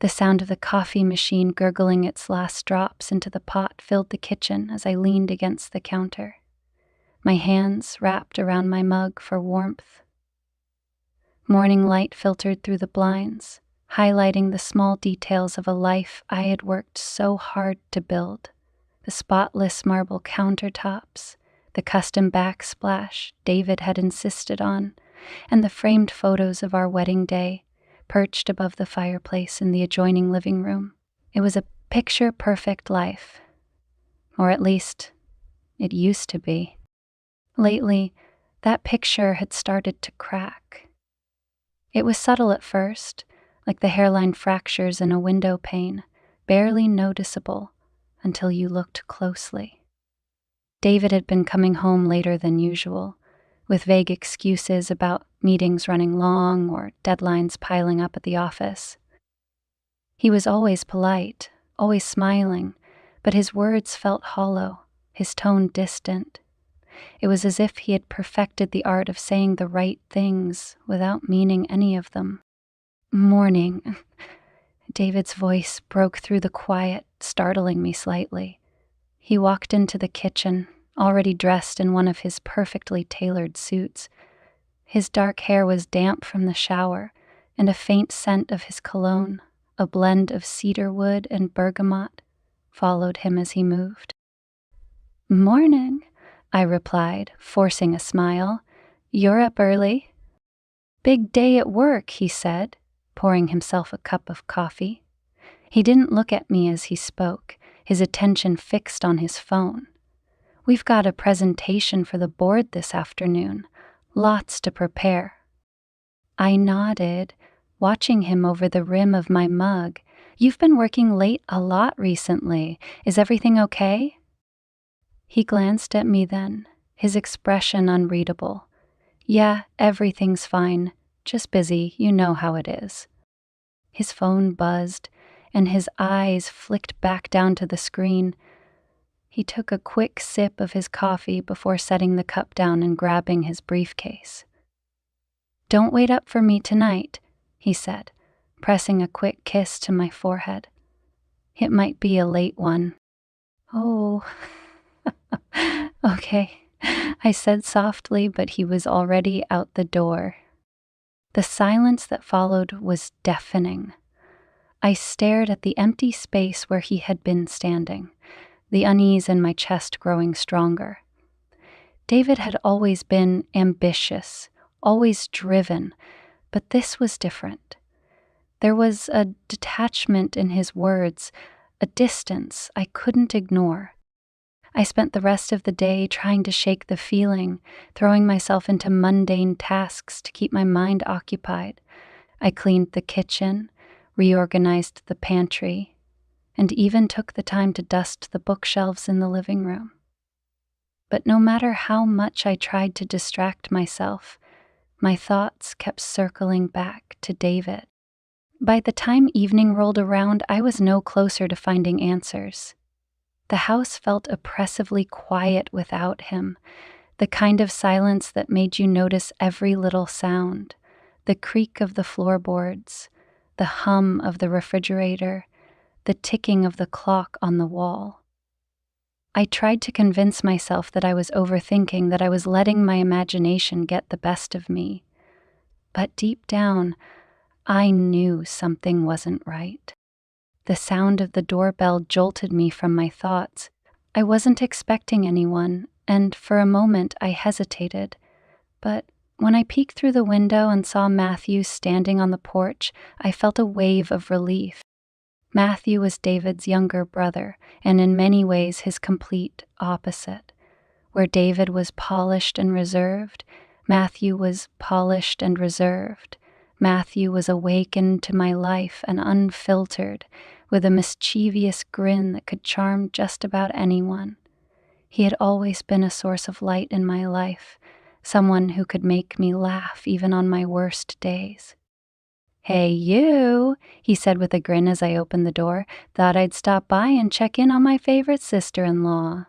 The sound of the coffee machine gurgling its last drops into the pot filled the kitchen as I leaned against the counter, my hands wrapped around my mug for warmth. Morning light filtered through the blinds, highlighting the small details of a life I had worked so hard to build. The spotless marble countertops, the custom backsplash David had insisted on, and the framed photos of our wedding day perched above the fireplace in the adjoining living room. It was a picture-perfect life. Or at least, it used to be. Lately, that picture had started to crack. It was subtle at first, like the hairline fractures in a window pane, barely noticeable until you looked closely. David had been coming home later than usual, with vague excuses about meetings running long or deadlines piling up at the office. He was always polite, always smiling, but his words felt hollow, his tone distant. It was as if he had perfected the art of saying the right things without meaning any of them. "Morning." David's voice broke through the quiet, startling me slightly. He walked into the kitchen, already dressed in one of his perfectly tailored suits. His dark hair was damp from the shower, and a faint scent of his cologne, a blend of cedar wood and bergamot, followed him as he moved. "Morning," I replied, forcing a smile. "You're up early." "Big day at work," he said, pouring himself a cup of coffee. He didn't look at me as he spoke, his attention fixed on his phone. "We've got a presentation for the board this afternoon. Lots to prepare." I nodded, watching him over the rim of my mug. "You've been working late a lot recently. Is everything okay?" He glanced at me then, his expression unreadable. "Yeah, everything's fine. Just busy, you know how it is." His phone buzzed, and his eyes flicked back down to the screen. He took a quick sip of his coffee before setting the cup down and grabbing his briefcase. "Don't wait up for me tonight," he said, pressing a quick kiss to my forehead. "It might be a late one." "Oh, okay," I said softly, but he was already out the door. The silence that followed was deafening. I stared at the empty space where he had been standing, the unease in my chest growing stronger. David had always been ambitious, always driven, but this was different. There was a detachment in his words, a distance I couldn't ignore. I spent the rest of the day trying to shake the feeling, throwing myself into mundane tasks to keep my mind occupied. I cleaned the kitchen, reorganized the pantry, and even took the time to dust the bookshelves in the living room. But no matter how much I tried to distract myself, my thoughts kept circling back to David. By the time evening rolled around, I was no closer to finding answers. The house felt oppressively quiet without him, the kind of silence that made you notice every little sound, the creak of the floorboards, the hum of the refrigerator, the ticking of the clock on the wall. I tried to convince myself that I was overthinking, that I was letting my imagination get the best of me. But deep down, I knew something wasn't right. The sound of the doorbell jolted me from my thoughts. I wasn't expecting anyone, and for a moment I hesitated. But when I peeked through the window and saw Matthew standing on the porch, I felt a wave of relief. Matthew was David's younger brother, and in many ways his complete opposite. Where David was polished and reserved, Matthew was polished and reserved. Matthew was awakened to my life and unfiltered, with a mischievous grin that could charm just about anyone. He had always been a source of light in my life, someone who could make me laugh even on my worst days. "Hey, you," he said with a grin as I opened the door. "Thought I'd stop by and check in on my favorite sister-in-law."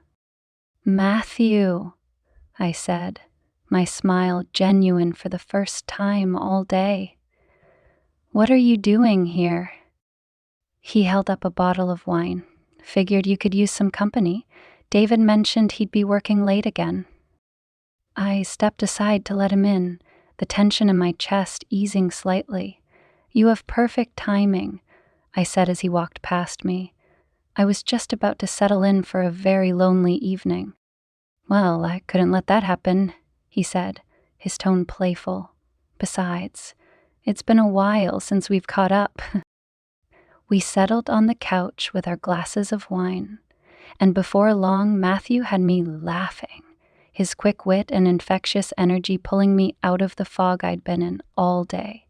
"Matthew," I said, my smile genuine for the first time all day. "What are you doing here?" He held up a bottle of wine. Figured you could use some company. David mentioned he'd be working late again. I stepped aside to let him in, the tension in my chest easing slightly. You have perfect timing, I said as he walked past me. I was just about to settle in for a very lonely evening. Well, I couldn't let that happen, he said, his tone playful. Besides, it's been a while since we've caught up. We settled on the couch with our glasses of wine, and before long Matthew had me laughing, his quick wit and infectious energy pulling me out of the fog I'd been in all day.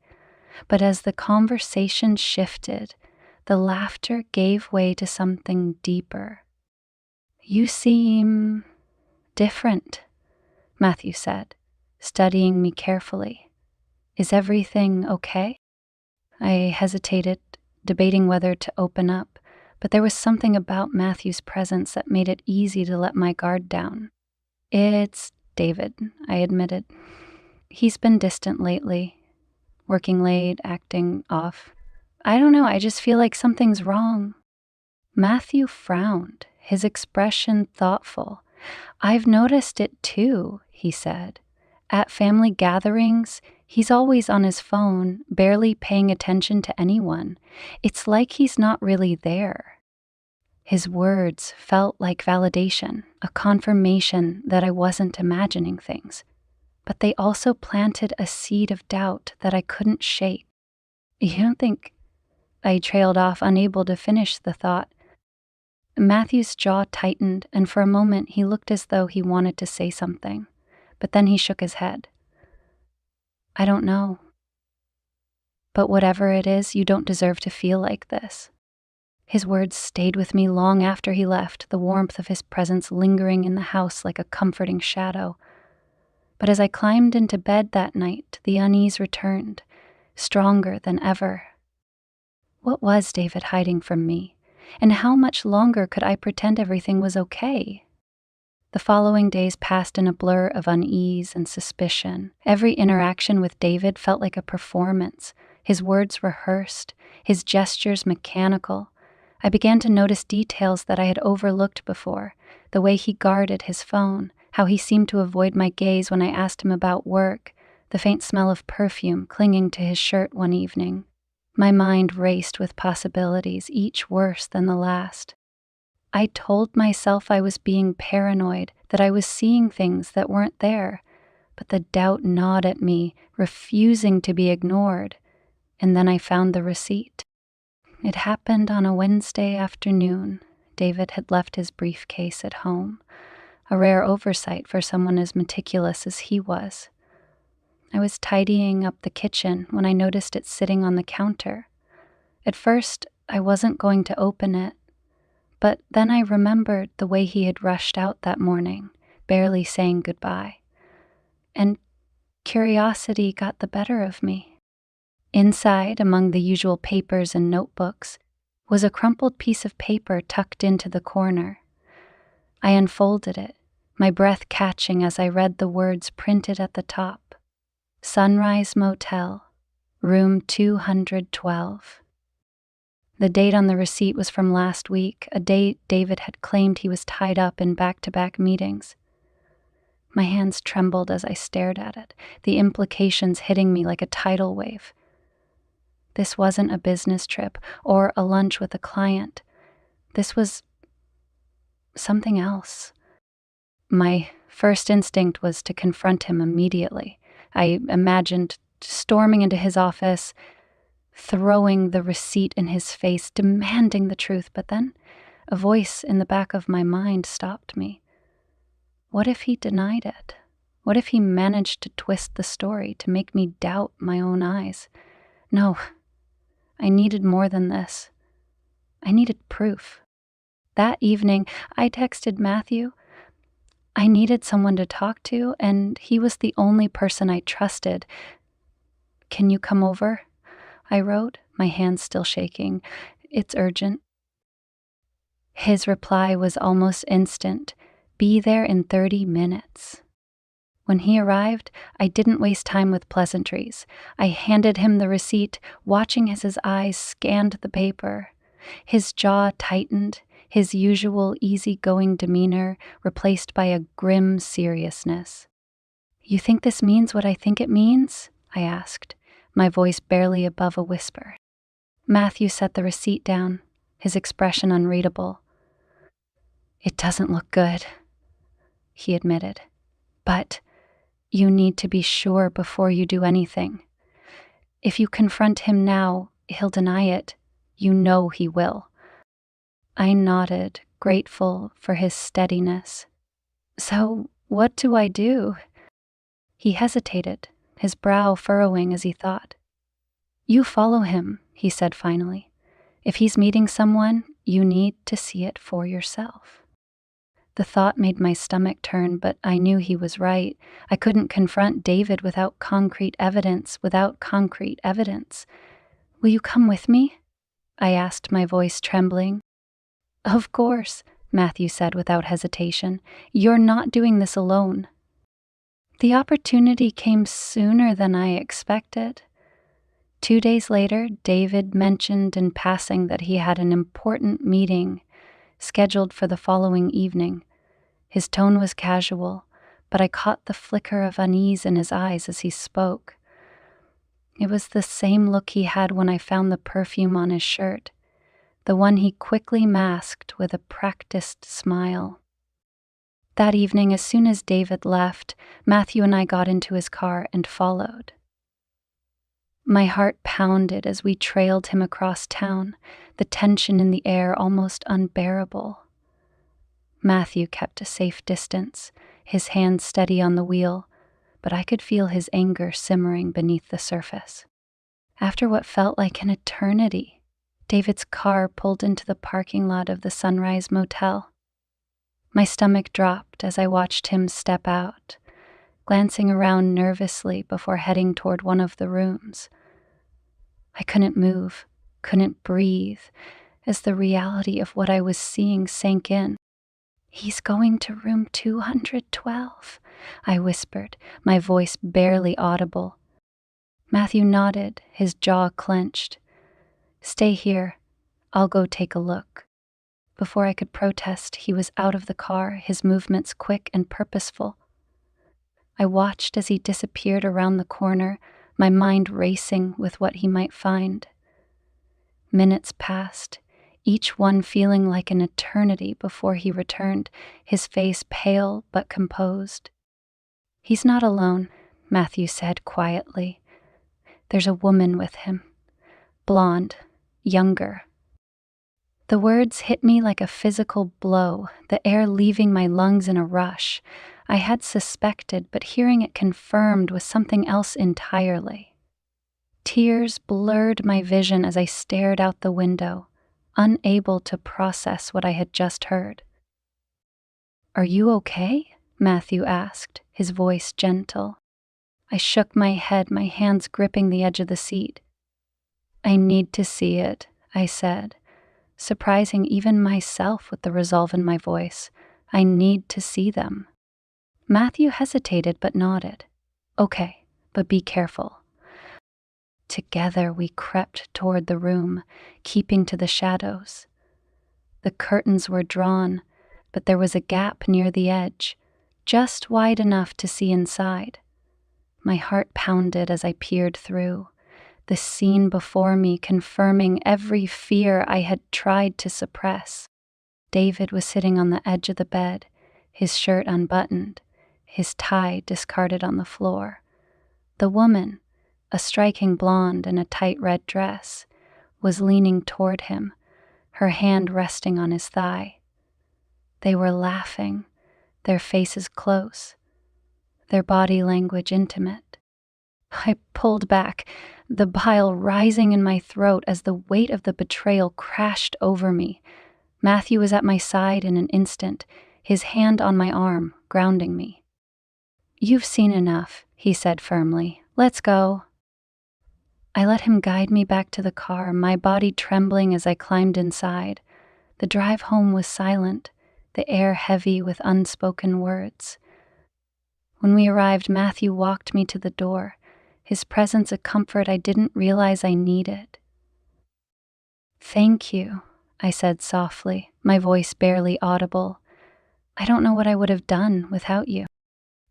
But as the conversation shifted, the laughter gave way to something deeper. You seem different, Matthew said, studying me carefully. Is everything okay? I hesitated, debating whether to open up, but there was something about Matthew's presence that made it easy to let my guard down. It's David, I admitted. He's been distant lately, working late, acting off. I don't know, I just feel like something's wrong. Matthew frowned, his expression thoughtful. I've noticed it too, he said. At family gatherings, he's always on his phone, barely paying attention to anyone. It's like he's not really there. His words felt like validation, a confirmation that I wasn't imagining things. But they also planted a seed of doubt that I couldn't shake. You don't think... I trailed off, unable to finish the thought. Matthew's jaw tightened, and for a moment he looked as though he wanted to say something. But then he shook his head. I don't know. But whatever it is, you don't deserve to feel like this. His words stayed with me long after he left, the warmth of his presence lingering in the house like a comforting shadow. But as I climbed into bed that night, the unease returned, stronger than ever. What was David hiding from me? And how much longer could I pretend everything was okay? The following days passed in a blur of unease and suspicion. Every interaction with David felt like a performance, his words rehearsed, his gestures mechanical. I began to notice details that I had overlooked before, the way he guarded his phone, how he seemed to avoid my gaze when I asked him about work, the faint smell of perfume clinging to his shirt one evening. My mind raced with possibilities, each worse than the last. I told myself I was being paranoid, that I was seeing things that weren't there, but the doubt gnawed at me, refusing to be ignored. And then I found the receipt. It happened on a Wednesday afternoon. David had left his briefcase at home, a rare oversight for someone as meticulous as he was. I was tidying up the kitchen when I noticed it sitting on the counter. At first, I wasn't going to open it, but then I remembered the way he had rushed out that morning, barely saying goodbye. And curiosity got the better of me. Inside, among the usual papers and notebooks, was a crumpled piece of paper tucked into the corner. I unfolded it, my breath catching as I read the words printed at the top. Sunrise Motel, room 212. The date on the receipt was from last week, a date David had claimed he was tied up in back-to-back meetings. My hands trembled as I stared at it, the implications hitting me like a tidal wave. This wasn't a business trip or a lunch with a client. This was something else. My first instinct was to confront him immediately. I imagined storming into his office, throwing the receipt in his face, demanding the truth, but then a voice in the back of my mind stopped me. What if he denied it? What if he managed to twist the story to make me doubt my own eyes? No, I needed more than this. I needed proof. That evening, I texted Matthew. I needed someone to talk to, and he was the only person I trusted. Can you come over? I wrote, my hands still shaking. It's urgent. His reply was almost instant. Be there in 30 minutes. When he arrived, I didn't waste time with pleasantries. I handed him the receipt, watching as his eyes scanned the paper. His jaw tightened, his usual easygoing demeanor replaced by a grim seriousness. "You think this means what I think it means?" I asked, my voice barely above a whisper. Matthew set the receipt down, his expression unreadable. "It doesn't look good," he admitted. "But you need to be sure before you do anything. If you confront him now, he'll deny it. You know he will." I nodded, grateful for his steadiness. "So, what do I do?" He hesitated, his brow furrowing as he thought. "You follow him," he said finally. "If he's meeting someone, you need to see it for yourself." The thought made my stomach turn, but I knew he was right. I couldn't confront David without concrete evidence. "Will you come with me?" I asked, my voice trembling. "Of course," Matthew said without hesitation. "You're not doing this alone." The opportunity came sooner than I expected. 2 days later, David mentioned in passing that he had an important meeting scheduled for the following evening. His tone was casual, but I caught the flicker of unease in his eyes as he spoke. It was the same look he had when I found the perfume on his shirt, the one he quickly masked with a practiced smile. That evening, as soon as David left, Matthew and I got into his car and followed. My heart pounded as we trailed him across town, the tension in the air almost unbearable. Matthew kept a safe distance, his hand steady on the wheel, but I could feel his anger simmering beneath the surface. After what felt like an eternity, David's car pulled into the parking lot of the Sunrise Motel. My stomach dropped as I watched him step out, glancing around nervously before heading toward one of the rooms. I couldn't move, couldn't breathe, as the reality of what I was seeing sank in. "He's going to room 212, I whispered, my voice barely audible. Matthew nodded, his jaw clenched. "Stay here. I'll go take a look." Before I could protest, he was out of the car, his movements quick and purposeful. I watched as he disappeared around the corner, my mind racing with what he might find. Minutes passed, each one feeling like an eternity before he returned, his face pale but composed. "He's not alone," Matthew said quietly. "There's a woman with him. Blonde, younger." The words hit me like a physical blow, the air leaving my lungs in a rush. I had suspected, but hearing it confirmed was something else entirely. Tears blurred my vision as I stared out the window, unable to process what I had just heard. "Are you okay?" Matthew asked, his voice gentle. I shook my head, my hands gripping the edge of the seat. "I need to see it," I said, surprising even myself with the resolve in my voice. "I need to see them." Matthew hesitated but nodded. "Okay, but be careful." Together we crept toward the room, keeping to the shadows. The curtains were drawn, but there was a gap near the edge, just wide enough to see inside. My heart pounded as I peered through, the scene before me confirming every fear I had tried to suppress. David was sitting on the edge of the bed, his shirt unbuttoned, his tie discarded on the floor. The woman, a striking blonde in a tight red dress, was leaning toward him, her hand resting on his thigh. They were laughing, their faces close, their body language intimate. I pulled back, the bile rising in my throat as the weight of the betrayal crashed over me. Matthew was at my side in an instant, his hand on my arm, grounding me. "You've seen enough," he said firmly. "Let's go." I let him guide me back to the car, my body trembling as I climbed inside. The drive home was silent, the air heavy with unspoken words. When we arrived, Matthew walked me to the door, his presence a comfort I didn't realize I needed. "Thank you," I said softly, my voice barely audible. I don't know what I would have done without you.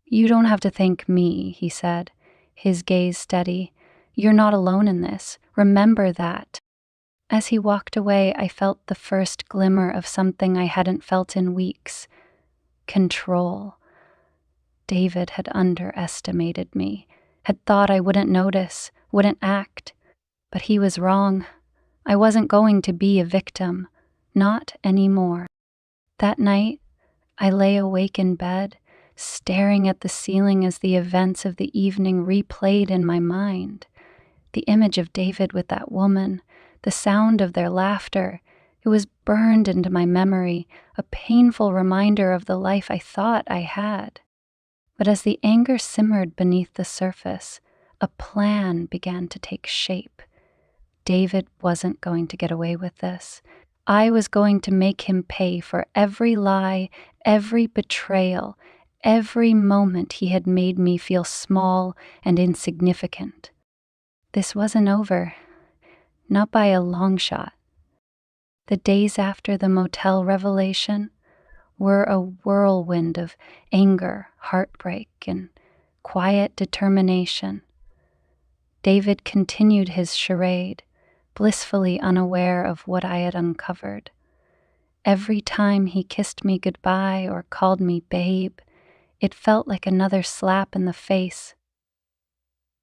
You don't have to thank me, he said, his gaze steady. You're not alone in this. Remember that. As he walked away, I felt the first glimmer of something I hadn't felt in weeks. Control. David had underestimated me, had thought I wouldn't notice, wouldn't act. But he was wrong. I wasn't going to be a victim. Not anymore. That night, I lay awake in bed, staring at the ceiling as the events of the evening replayed in my mind. The image of David with that woman, the sound of their laughter, it was burned into my memory, a painful reminder of the life I thought I had. But as the anger simmered beneath the surface, a plan began to take shape. David wasn't going to get away with this. I was going to make him pay for every lie, every betrayal, every moment he had made me feel small and insignificant. This wasn't over, not by a long shot. The days after the motel revelation were a whirlwind of anger, heartbreak, and quiet determination. David continued his charade, blissfully unaware of what I had uncovered. Every time he kissed me goodbye or called me babe, it felt like another slap in the face.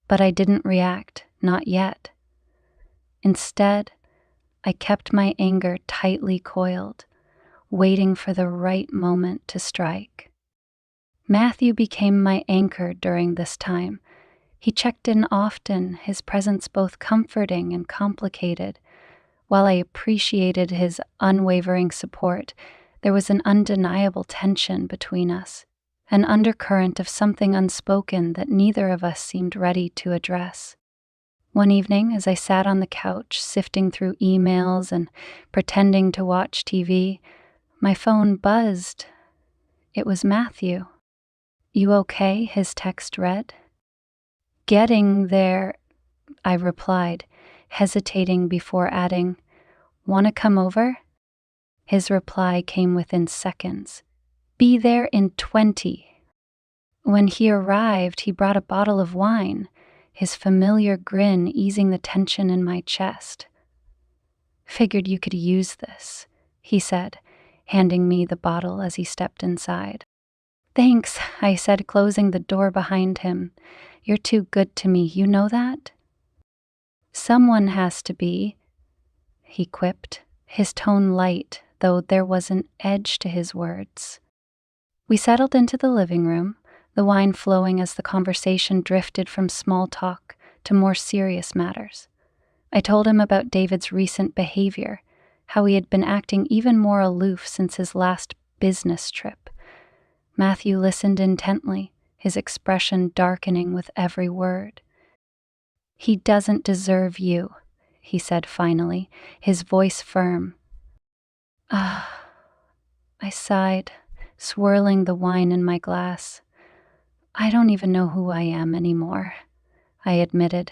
But I didn't react, not yet. Instead, I kept my anger tightly coiled, waiting for the right moment to strike. Matthew became my anchor during this time. He checked in often, his presence both comforting and complicated. While I appreciated his unwavering support, there was an undeniable tension between us, an undercurrent of something unspoken that neither of us seemed ready to address. One evening, as I sat on the couch, sifting through emails and pretending to watch TV, my phone buzzed. It was Matthew. "You okay?" his text read. "Getting there," I replied, hesitating before adding, "Want to come over?" His reply came within seconds. "Be there in 20. When he arrived, he brought a bottle of wine, his familiar grin easing the tension in my chest. "Figured you could use this," he said, handing me the bottle as he stepped inside. "Thanks," I said, closing the door behind him. "You're too good to me, you know that?" "Someone has to be," he quipped, his tone light, though there was an edge to his words. We settled into the living room, the wine flowing as the conversation drifted from small talk to more serious matters. I told him about David's recent behavior, how he had been acting even more aloof since his last business trip. Matthew listened intently, his expression darkening with every word. "He doesn't deserve you," he said finally, his voice firm. "Ah," I sighed, swirling the wine in my glass. "I don't even know who I am anymore," I admitted.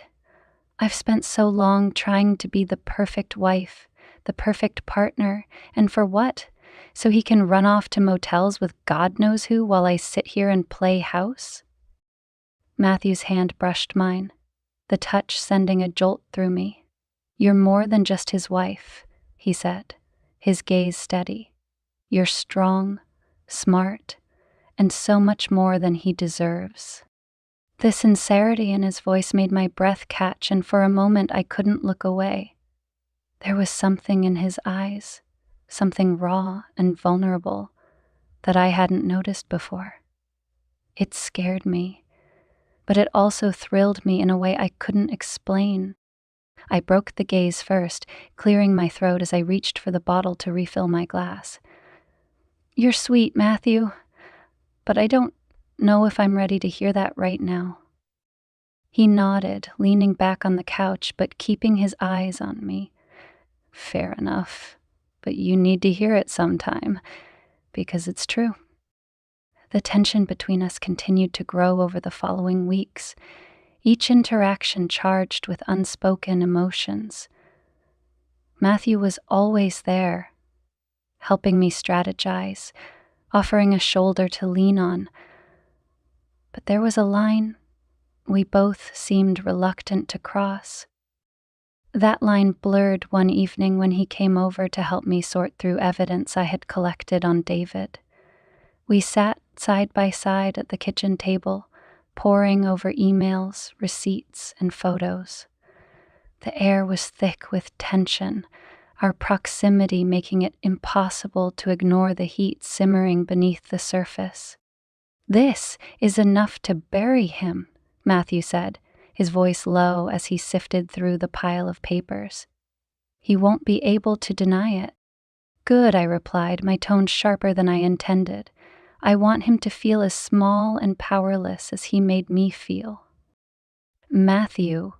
"I've spent so long trying to be the perfect wife, the perfect partner, and for what? So he can run off to motels with God knows who while I sit here and play house?" Matthew's hand brushed mine, the touch sending a jolt through me. "You're more than just his wife," he said, his gaze steady. "You're strong, smart, and so much more than he deserves." The sincerity in his voice made my breath catch, and for a moment I couldn't look away. There was something in his eyes, something raw and vulnerable, that I hadn't noticed before. It scared me, but it also thrilled me in a way I couldn't explain. I broke the gaze first, clearing my throat as I reached for the bottle to refill my glass. "You're sweet, Matthew, but I don't know if I'm ready to hear that right now." He nodded, leaning back on the couch but keeping his eyes on me. "Fair enough, but you need to hear it sometime, because it's true." The tension between us continued to grow over the following weeks, each interaction charged with unspoken emotions. Matthew was always there, helping me strategize, offering a shoulder to lean on. But there was a line we both seemed reluctant to cross. That line blurred one evening when he came over to help me sort through evidence I had collected on David. We sat side by side at the kitchen table, poring over emails, receipts, and photos. The air was thick with tension, our proximity making it impossible to ignore the heat simmering beneath the surface. "This is enough to bury him," Matthew said, his voice low as he sifted through the pile of papers. "He won't be able to deny it." "Good," I replied, my tone sharper than I intended. "I want him to feel as small and powerless as he made me feel." Matthew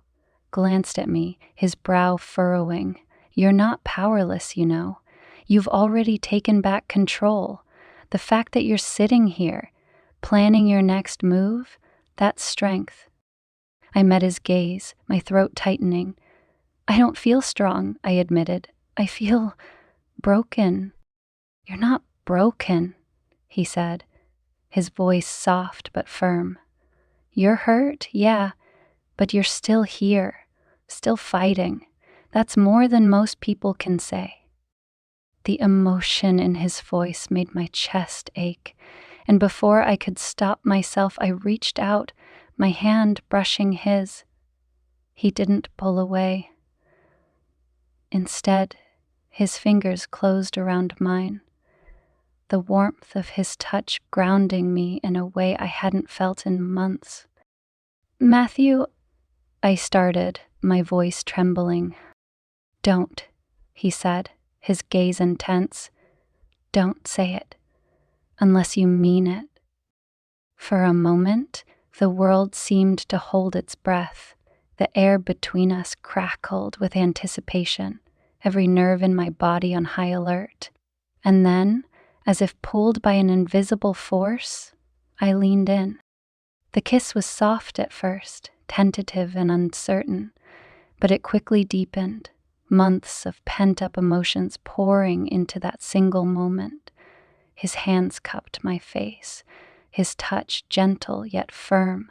glanced at me, his brow furrowing. "You're not powerless, you know. You've already taken back control. The fact that you're sitting here, planning your next move, that's strength." I met his gaze, my throat tightening. "I don't feel strong," I admitted. "I feel broken." "You're not broken," he said, his voice soft but firm. "You're hurt, yeah, but you're still here, still fighting. That's more than most people can say." The emotion in his voice made my chest ache, and before I could stop myself, I reached out, my hand brushing his. He didn't pull away. Instead, his fingers closed around mine, the warmth of his touch grounding me in a way I hadn't felt in months. "Matthew," I started, my voice trembling. "Don't," he said, his gaze intense. "Don't say it, unless you mean it." For a moment, the world seemed to hold its breath. The air between us crackled with anticipation, every nerve in my body on high alert. And then, as if pulled by an invisible force, I leaned in. The kiss was soft at first, tentative and uncertain, but it quickly deepened, months of pent-up emotions pouring into that single moment. His hands cupped my face, his touch gentle yet firm,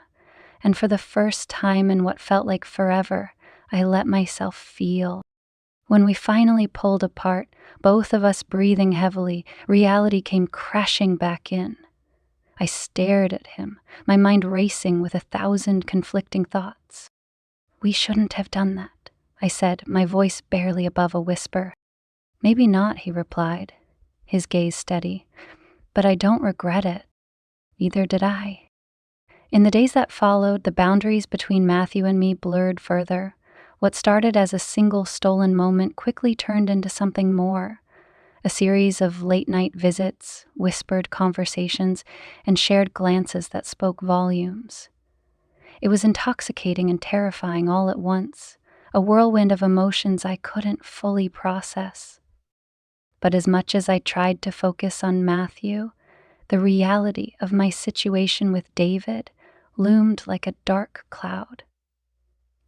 and for the first time in what felt like forever, I let myself feel. When we finally pulled apart, both of us breathing heavily, reality came crashing back in. I stared at him, my mind racing with 1,000 conflicting thoughts. "We shouldn't have done that," I said, my voice barely above a whisper. "Maybe not," he replied, his gaze steady, "but I don't regret it. Neither did I." In the days that followed, the boundaries between Matthew and me blurred further. What started as a single stolen moment quickly turned into something more. A series of late-night visits, whispered conversations, and shared glances that spoke volumes. It was intoxicating and terrifying all at once, a whirlwind of emotions I couldn't fully process. But as much as I tried to focus on Matthew, the reality of my situation with David loomed like a dark cloud.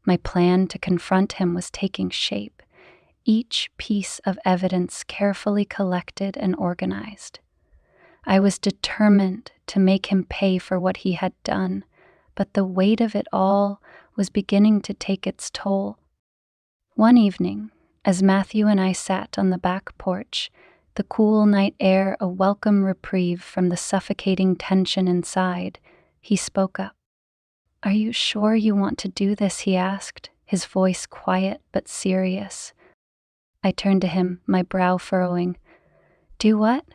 My plan to confront him was taking shape, each piece of evidence carefully collected and organized. I was determined to make him pay for what he had done, but the weight of it all was beginning to take its toll. One evening, as Matthew and I sat on the back porch, the cool night air a welcome reprieve from the suffocating tension inside, he spoke up. "Are you sure you want to do this?" he asked, his voice quiet but serious. I turned to him, my brow furrowing. "Do what?"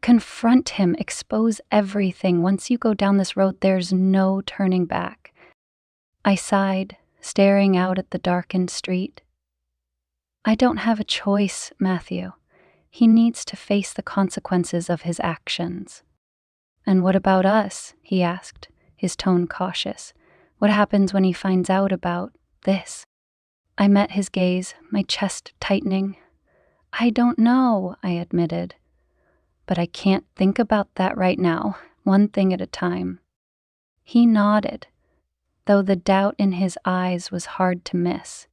"Confront him, expose everything. Once you go down this road, there's no turning back." I sighed, staring out at the darkened street. "I don't have a choice, Matthew. He needs to face the consequences of his actions." "And what about us?" he asked, his tone cautious. "What happens when he finds out about this?" I met his gaze, my chest tightening. "I don't know," I admitted. "But I can't think about that right now, one thing at a time." He nodded, though the doubt in his eyes was hard to miss.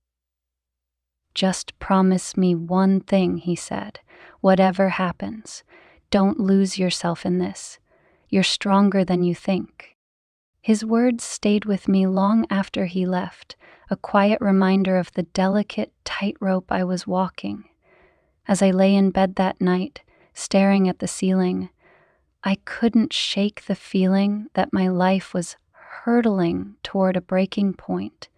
"Just promise me one thing," he said. Whatever happens, don't lose yourself in this. You're stronger than you think." His words stayed with me long after he left, a quiet reminder of the delicate tightrope I was walking. As I lay in bed that night, staring at the ceiling, I couldn't shake the feeling that my life was hurtling toward a breaking point.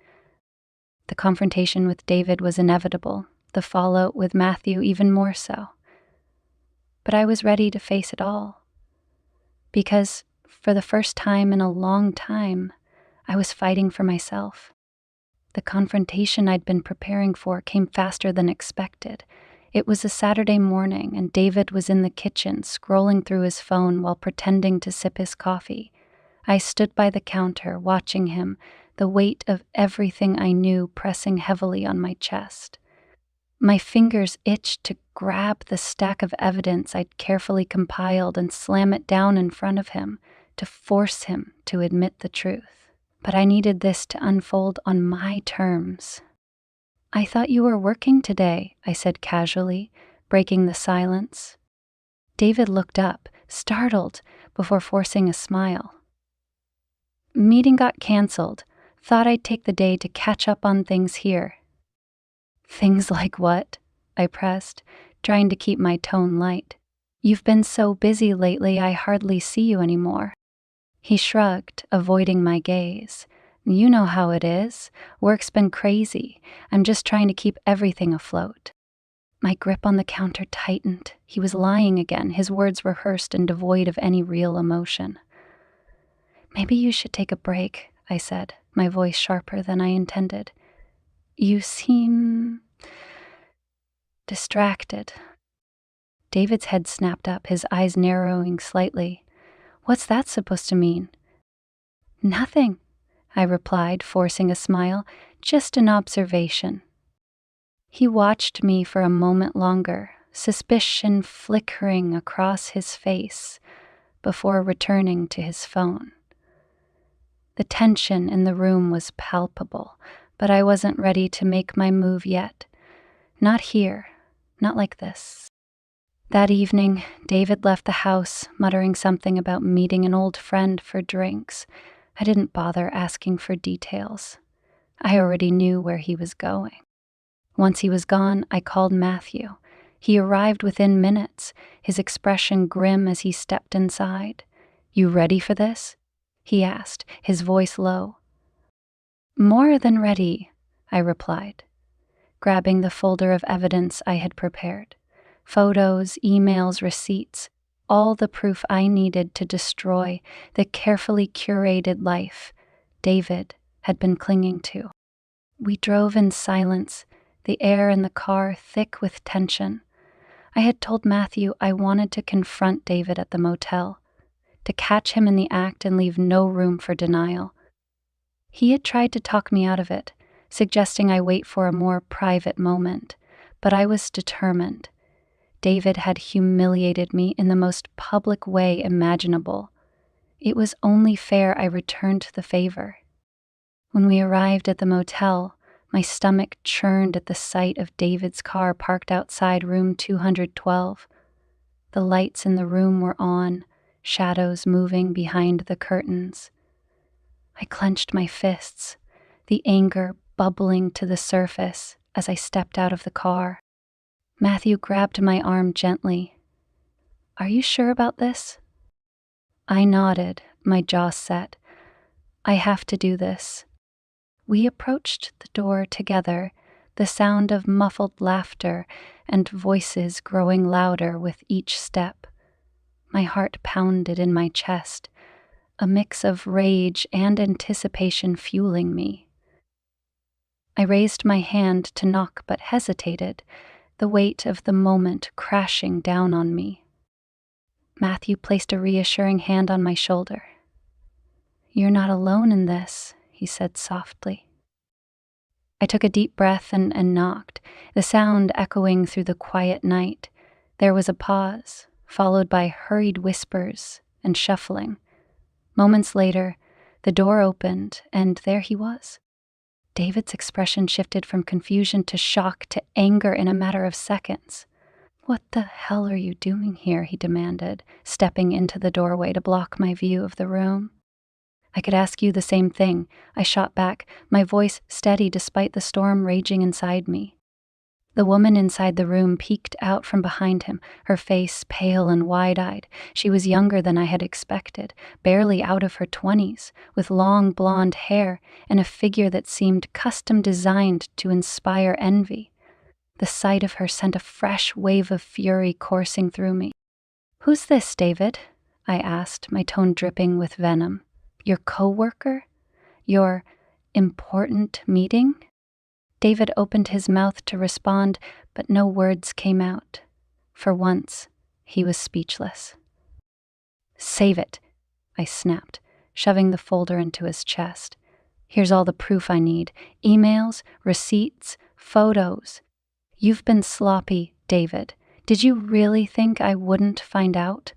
The confrontation with David was inevitable, the fallout with Matthew even more so. But I was ready to face it all. Because, for the first time in a long time, I was fighting for myself. The confrontation I'd been preparing for came faster than expected. It was a Saturday morning, and David was in the kitchen, scrolling through his phone while pretending to sip his coffee. I stood by the counter, watching him, the weight of everything I knew pressing heavily on my chest. My fingers itched to grab the stack of evidence I'd carefully compiled and slam it down in front of him, to force him to admit the truth. But I needed this to unfold on my terms. "I thought you were working today," I said casually, breaking the silence. David looked up, startled, before forcing a smile. "Meeting got canceled. Thought I'd take the day to catch up on things here." "Things like what?" I pressed, trying to keep my tone light. "You've been so busy lately I hardly see you anymore." He shrugged, avoiding my gaze. "You know how it is. Work's been crazy. I'm just trying to keep everything afloat." My grip on the counter tightened. He was lying again, his words rehearsed and devoid of any real emotion. "Maybe you should take a break," I said, my voice sharper than I intended. "You seem distracted." David's head snapped up, his eyes narrowing slightly. "What's that supposed to mean?" "Nothing," I replied, forcing a smile. "Just an observation." He watched me for a moment longer, suspicion flickering across his face, before returning to his phone. The tension in the room was palpable, but I wasn't ready to make my move yet. Not here, not like this. That evening, David left the house, muttering something about meeting an old friend for drinks. I didn't bother asking for details. I already knew where he was going. Once he was gone, I called Matthew. He arrived within minutes, his expression grim as he stepped inside. "You ready for this?" he asked, his voice low. "More than ready," I replied, grabbing the folder of evidence I had prepared. Photos, emails, receipts, all the proof I needed to destroy the carefully curated life David had been clinging to. We drove in silence, the air in the car thick with tension. I had told Matthew I wanted to confront David at the motel, to catch him in the act and leave no room for denial. He had tried to talk me out of it, suggesting I wait for a more private moment, but I was determined. David had humiliated me in the most public way imaginable. It was only fair I returned the favor. When we arrived at the motel, my stomach churned at the sight of David's car parked outside room 212. The lights in the room were on, shadows moving behind the curtains. I clenched my fists, the anger bubbling to the surface as I stepped out of the car. Matthew grabbed my arm gently. "Are you sure about this?" I nodded, my jaw set. "I have to do this." We approached the door together, the sound of muffled laughter and voices growing louder with each step. My heart pounded in my chest, a mix of rage and anticipation fueling me. I raised my hand to knock but hesitated, the weight of the moment crashing down on me. Matthew placed a reassuring hand on my shoulder. "You're not alone in this," he said softly. I took a deep breath and knocked, the sound echoing through the quiet night. There was a pause, followed by hurried whispers and shuffling. Moments later, the door opened, and there he was. David's expression shifted from confusion to shock to anger in a matter of seconds. "What the hell are you doing here?" he demanded, stepping into the doorway to block my view of the room. "I could ask you the same thing," I shot back, my voice steady despite the storm raging inside me. The woman inside the room peeked out from behind him, her face pale and wide-eyed. She was younger than I had expected, barely out of her 20s, with long blonde hair and a figure that seemed custom-designed to inspire envy. The sight of her sent a fresh wave of fury coursing through me. "Who's this, David?" I asked, my tone dripping with venom. "Your coworker? Your important meeting?" David opened his mouth to respond, but no words came out. For once, he was speechless. "Save it," I snapped, shoving the folder into his chest. "Here's all the proof I need. Emails, receipts, photos. You've been sloppy, David. Did you really think I wouldn't find out?"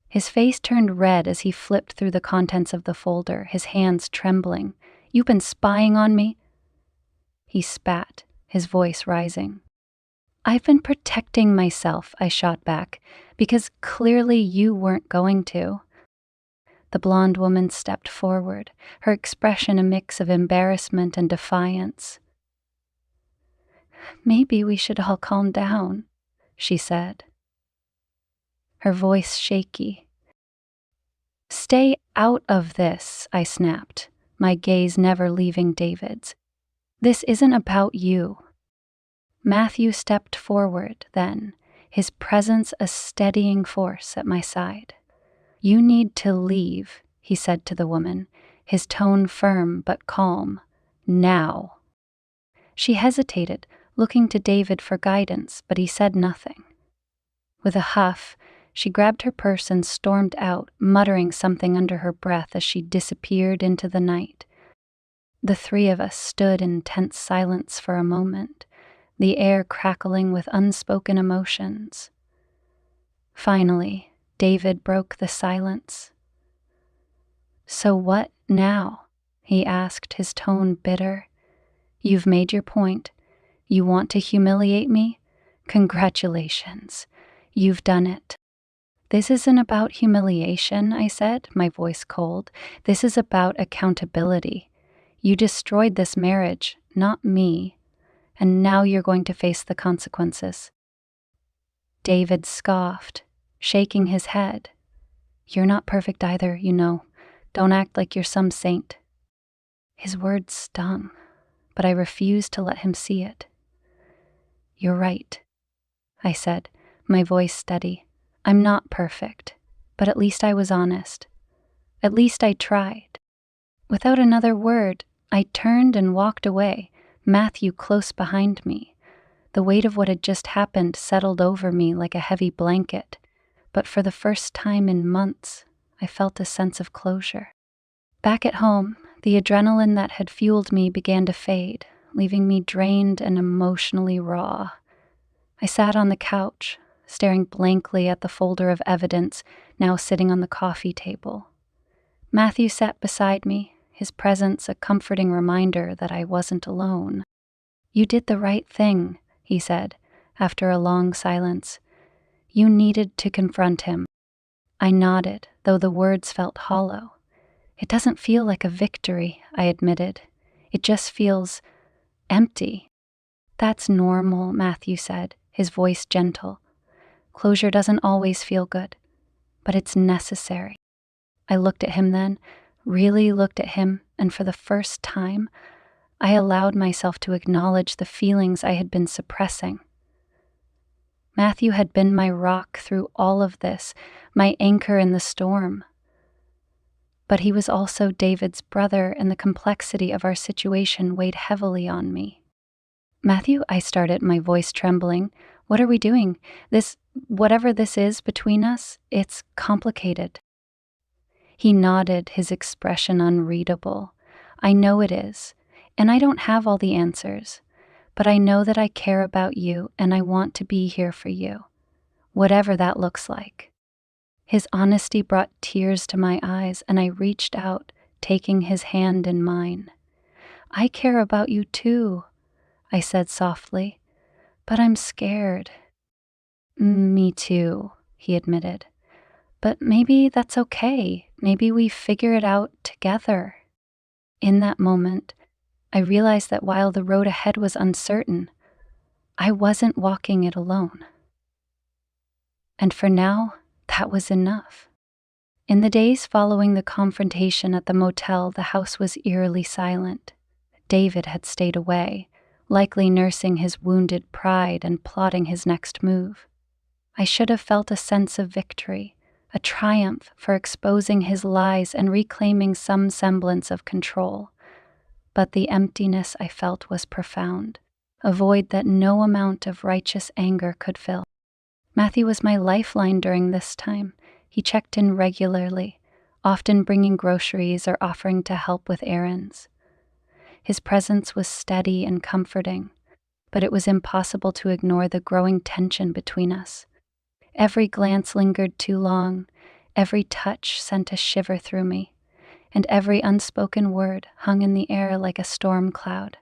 His face turned red as he flipped through the contents of the folder, his hands trembling. "You've been spying on me?" He spat, his voice rising. "I've been protecting myself," I shot back, "because clearly you weren't going to." The blonde woman stepped forward, her expression a mix of embarrassment and defiance. "Maybe we should all calm down," she said, her voice shaky. "Stay out of this," I snapped, my gaze never leaving David's. "This isn't about you." Matthew stepped forward then, his presence a steadying force at my side. "You need to leave," he said to the woman, his tone firm but calm. "Now." She hesitated, looking to David for guidance, but he said nothing. With a huff, she grabbed her purse and stormed out, muttering something under her breath as she disappeared into the night. The three of us stood in tense silence for a moment, the air crackling with unspoken emotions. Finally, David broke the silence. "So what now?" he asked, his tone bitter. "You've made your point. You want to humiliate me? Congratulations. You've done it." "This isn't about humiliation," I said, my voice cold. "This is about accountability. You destroyed this marriage, not me, and now you're going to face the consequences." David scoffed, shaking his head. "You're not perfect either, you know. Don't act like you're some saint." His words stung, but I refused to let him see it. "You're right," I said, my voice steady. "I'm not perfect, but at least I was honest. At least I tried." Without another word, I turned and walked away, Matthew close behind me. The weight of what had just happened settled over me like a heavy blanket, but for the first time in months, I felt a sense of closure. Back at home, the adrenaline that had fueled me began to fade, leaving me drained and emotionally raw. I sat on the couch, staring blankly at the folder of evidence now sitting on the coffee table. Matthew sat beside me, his presence a comforting reminder that I wasn't alone. "You did the right thing," he said, after a long silence. "You needed to confront him." I nodded, though the words felt hollow. "It doesn't feel like a victory," I admitted. "It just feels empty." "That's normal," Matthew said, his voice gentle. "Closure doesn't always feel good, but it's necessary." I looked at him then, really looked at him, and for the first time, I allowed myself to acknowledge the feelings I had been suppressing. Matthew had been my rock through all of this, my anchor in the storm. But he was also David's brother, and the complexity of our situation weighed heavily on me. "Matthew," I started, my voice trembling, "what are we doing? Whatever this is between us, it's complicated." He nodded, his expression unreadable. "I know it is, and I don't have all the answers, but I know that I care about you and I want to be here for you, whatever that looks like." His honesty brought tears to my eyes, and I reached out, taking his hand in mine. "I care about you too," I said softly, "but I'm scared." Me too, he admitted. But maybe that's okay. Maybe we figure it out together. In that moment, I realized that while the road ahead was uncertain, I wasn't walking it alone. And for now, that was enough. In the days following the confrontation at the motel, the house was eerily silent. David had stayed away, likely nursing his wounded pride and plotting his next move. I should have felt a sense of victory, a triumph for exposing his lies and reclaiming some semblance of control. But the emptiness I felt was profound, a void that no amount of righteous anger could fill. Matthew was my lifeline during this time. He checked in regularly, often bringing groceries or offering to help with errands. His presence was steady and comforting, but it was impossible to ignore the growing tension between us. Every glance lingered too long, every touch sent a shiver through me, and every unspoken word hung in the air like a storm cloud.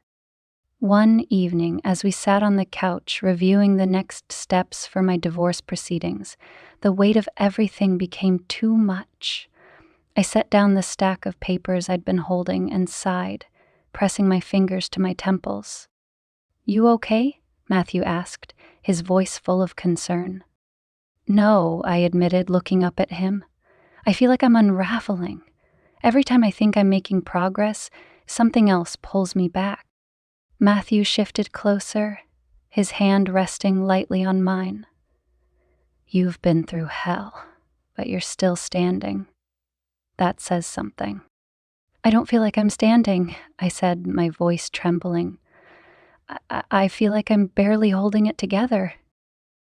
One evening, as we sat on the couch reviewing the next steps for my divorce proceedings, the weight of everything became too much. I set down the stack of papers I'd been holding and sighed, pressing my fingers to my temples. "You okay?" Matthew asked, his voice full of concern. "No," I admitted, looking up at him. "I feel like I'm unraveling. Every time I think I'm making progress, something else pulls me back." Matthew shifted closer, his hand resting lightly on mine. "You've been through hell, but you're still standing. That says something." "I don't feel like I'm standing," I said, my voice trembling. I feel like I'm barely holding it together."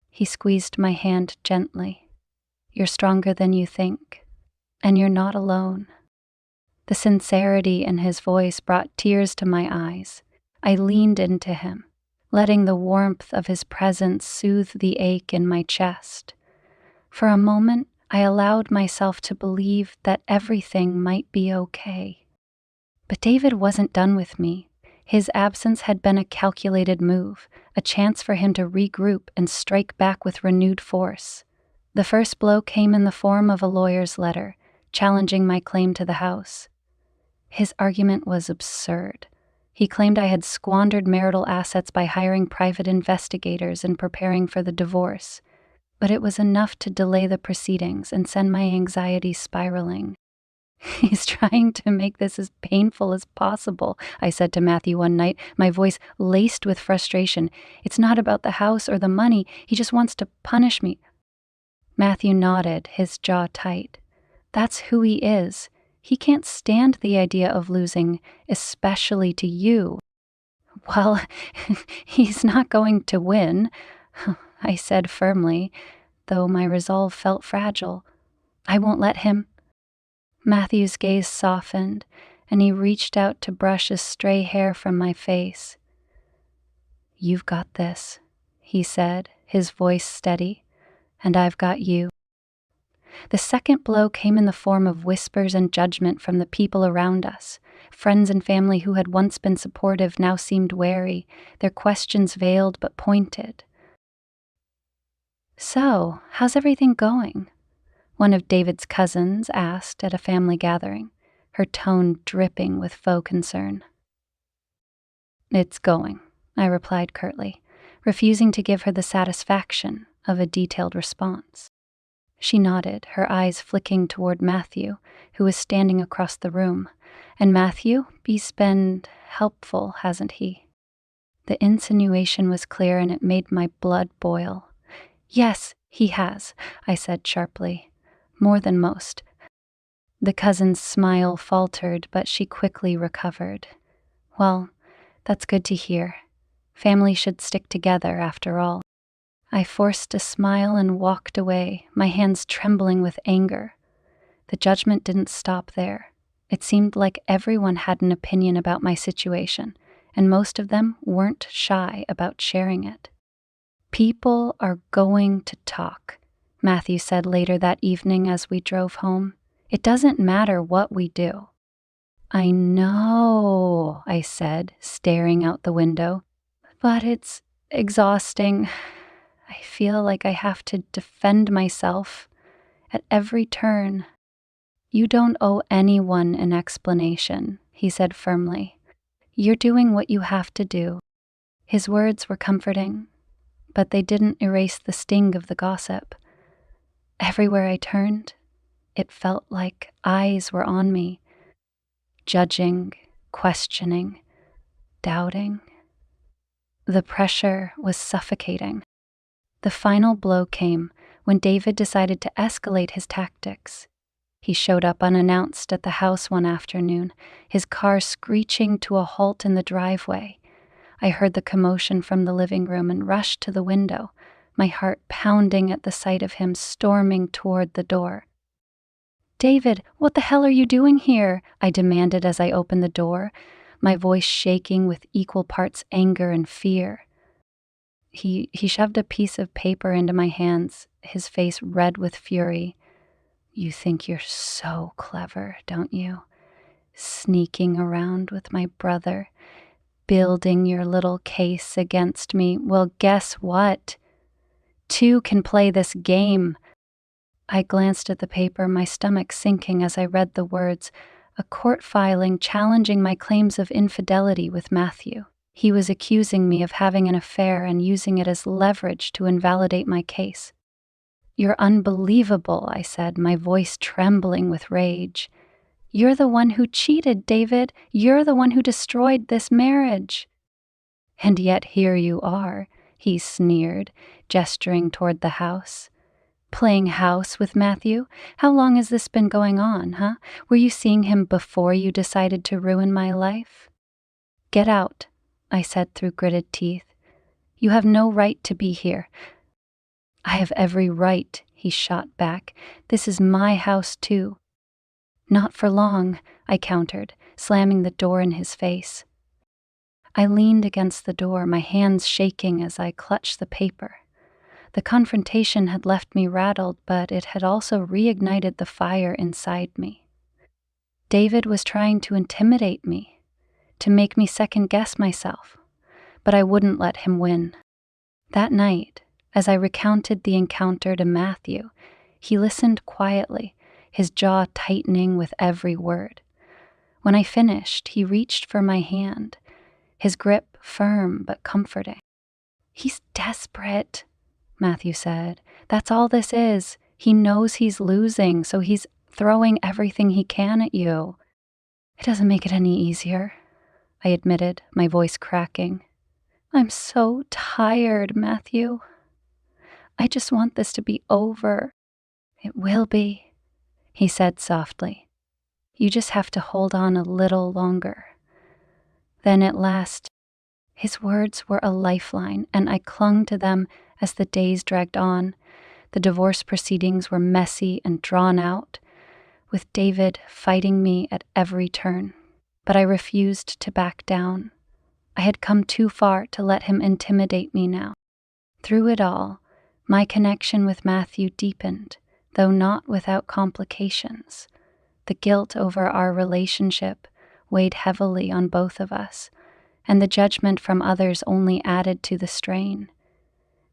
He squeezed my hand gently. "You're stronger than you think, and you're not alone." The sincerity in his voice brought tears to my eyes. I leaned into him, letting the warmth of his presence soothe the ache in my chest. For a moment, I allowed myself to believe that everything might be okay. But David wasn't done with me. His absence had been a calculated move, a chance for him to regroup and strike back with renewed force. The first blow came in the form of a lawyer's letter, challenging my claim to the house. His argument was absurd. He claimed I had squandered marital assets by hiring private investigators and preparing for the divorce. But it was enough to delay the proceedings and send my anxiety spiraling. "He's trying to make this as painful as possible," I said to Matthew one night, my voice laced with frustration. "It's not about the house or the money. He just wants to punish me." Matthew nodded, his jaw tight. "That's who he is. He can't stand the idea of losing, especially to you." "Well, he's not going to win," I said firmly, though my resolve felt fragile. "I won't let him." Matthew's gaze softened, and he reached out to brush a stray hair from my face. "You've got this," he said, his voice steady, "and I've got you." The second blow came in the form of whispers and judgment from the people around us. Friends and family who had once been supportive now seemed wary, their questions veiled but pointed. "So, how's everything going?" one of David's cousins asked at a family gathering, her tone dripping with faux concern. "It's going," I replied curtly, refusing to give her the satisfaction of a detailed response. She nodded, her eyes flicking toward Matthew, who was standing across the room. "And Matthew, he's been helpful, hasn't he?" The insinuation was clear, and it made my blood boil. "Yes, he has," I said sharply. "More than most." The cousin's smile faltered, but she quickly recovered. "Well, that's good to hear. Family should stick together, after all." I forced a smile and walked away, my hands trembling with anger. The judgment didn't stop there. It seemed like everyone had an opinion about my situation, and most of them weren't shy about sharing it. "People are going to talk," Matthew said later that evening as we drove home. "It doesn't matter what we do." "I know," I said, staring out the window, "but it's exhausting. I feel like I have to defend myself at every turn. You don't owe anyone an explanation, he said firmly. You're doing what you have to do. His words were comforting, but they didn't erase the sting of the gossip. Everywhere I turned, it felt like eyes were on me, judging, questioning, doubting. The pressure was suffocating. The final blow came when David decided to escalate his tactics. He showed up unannounced at the house one afternoon, his car screeching to a halt in the driveway. I heard the commotion from the living room and rushed to the window, my heart pounding at the sight of him storming toward the door. "David, what the hell are you doing here?" I demanded as I opened the door, my voice shaking with equal parts anger and fear. He shoved a piece of paper into my hands, his face red with fury. "You think you're so clever, don't you? Sneaking around with my brother, building your little case against me. Well, guess what? Two can play this game." I glanced at the paper, my stomach sinking as I read the words, a court filing challenging my claims of infidelity with Matthew. He was accusing me of having an affair and using it as leverage to invalidate my case. "You're unbelievable," I said, my voice trembling with rage. "You're the one who cheated, David. You're the one who destroyed this marriage." "And yet here you are," he sneered, gesturing toward the house. "Playing house with Matthew? How long has this been going on, huh? Were you seeing him before you decided to ruin my life?" "Get out," I said through gritted teeth. "You have no right to be here." "I have every right," he shot back. "This is my house too." "Not for long," I countered, slamming the door in his face. I leaned against the door, my hands shaking as I clutched the paper. The confrontation had left me rattled, but it had also reignited the fire inside me. David was trying to intimidate me, to make me second-guess myself, but I wouldn't let him win. That night, as I recounted the encounter to Matthew, he listened quietly, his jaw tightening with every word. When I finished, he reached for my hand, his grip firm but comforting. "He's desperate," Matthew said. "That's all this is. He knows he's losing, so he's throwing everything he can at you." "It doesn't make it any easier," I admitted, my voice cracking. "I'm so tired, Matthew. I just want this to be over." "It will be," he said softly. "You just have to hold on a little longer." Then at last, his words were a lifeline, and I clung to them as the days dragged on. The divorce proceedings were messy and drawn out, with David fighting me at every turn. But I refused to back down. I had come too far to let him intimidate me now. Through it all, my connection with Matthew deepened, though not without complications. The guilt over our relationship weighed heavily on both of us, and the judgment from others only added to the strain.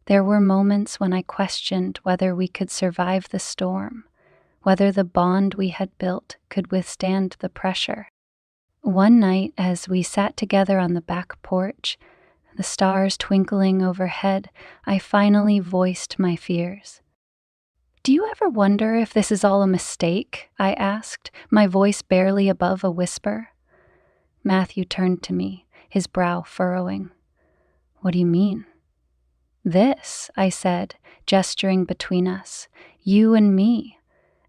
There were moments when I questioned whether we could survive the storm, whether the bond we had built could withstand the pressure. One night, as we sat together on the back porch, the stars twinkling overhead, I finally voiced my fears. "Do you ever wonder if this is all a mistake?" I asked, my voice barely above a whisper. Matthew turned to me, his brow furrowing. "What do you mean?" "This," I said, gesturing between us. "You and me.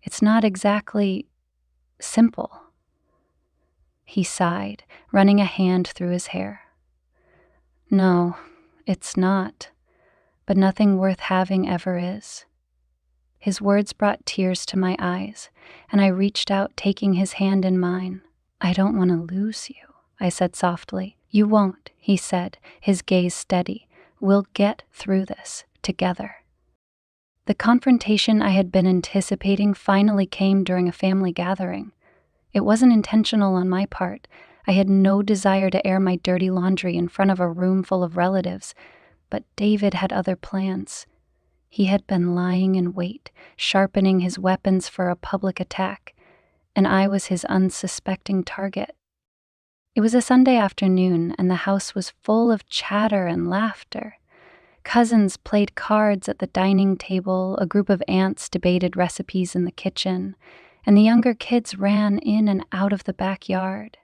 It's not exactly simple." He sighed, running a hand through his hair. "No, it's not, but nothing worth having ever is." His words brought tears to my eyes, and I reached out, taking his hand in mine. "I don't want to lose you," I said softly. "You won't," he said, his gaze steady. "We'll get through this together." The confrontation I had been anticipating finally came during a family gathering. It wasn't intentional on my part. I had no desire to air my dirty laundry in front of a room full of relatives, but David had other plans, He had been lying in wait, sharpening his weapons for a public attack, and I was his unsuspecting target. It was a Sunday afternoon, and the house was full of chatter and laughter. Cousins played cards at the dining table, a group of aunts debated recipes in the kitchen, and the younger kids ran in and out of the backyard.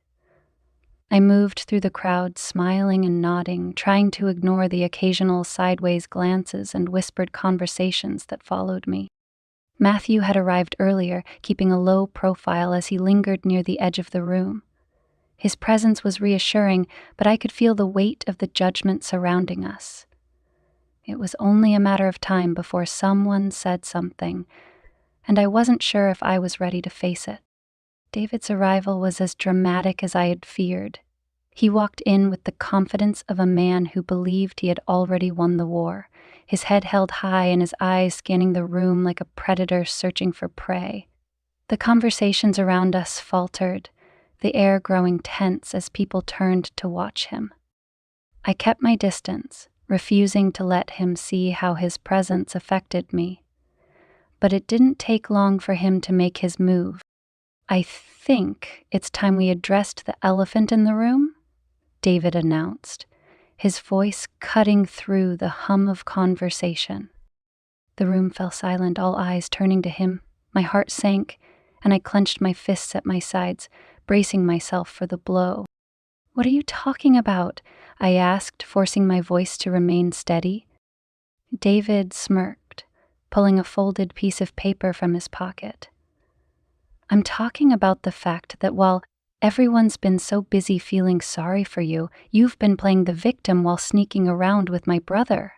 I moved through the crowd, smiling and nodding, trying to ignore the occasional sideways glances and whispered conversations that followed me. Matthew had arrived earlier, keeping a low profile as he lingered near the edge of the room. His presence was reassuring, but I could feel the weight of the judgment surrounding us. It was only a matter of time before someone said something, and I wasn't sure if I was ready to face it. David's arrival was as dramatic as I had feared. He walked in with the confidence of a man who believed he had already won the war, his head held high and his eyes scanning the room like a predator searching for prey. The conversations around us faltered, the air growing tense as people turned to watch him. I kept my distance, refusing to let him see how his presence affected me. But it didn't take long for him to make his move. "I think it's time we addressed the elephant in the room," David announced, his voice cutting through the hum of conversation. The room fell silent, all eyes turning to him. My heart sank, and I clenched my fists at my sides, bracing myself for the blow. "What are you talking about?" I asked, forcing my voice to remain steady. David smirked, pulling a folded piece of paper from his pocket. "I'm talking about the fact that while everyone's been so busy feeling sorry for you, you've been playing the victim while sneaking around with my brother."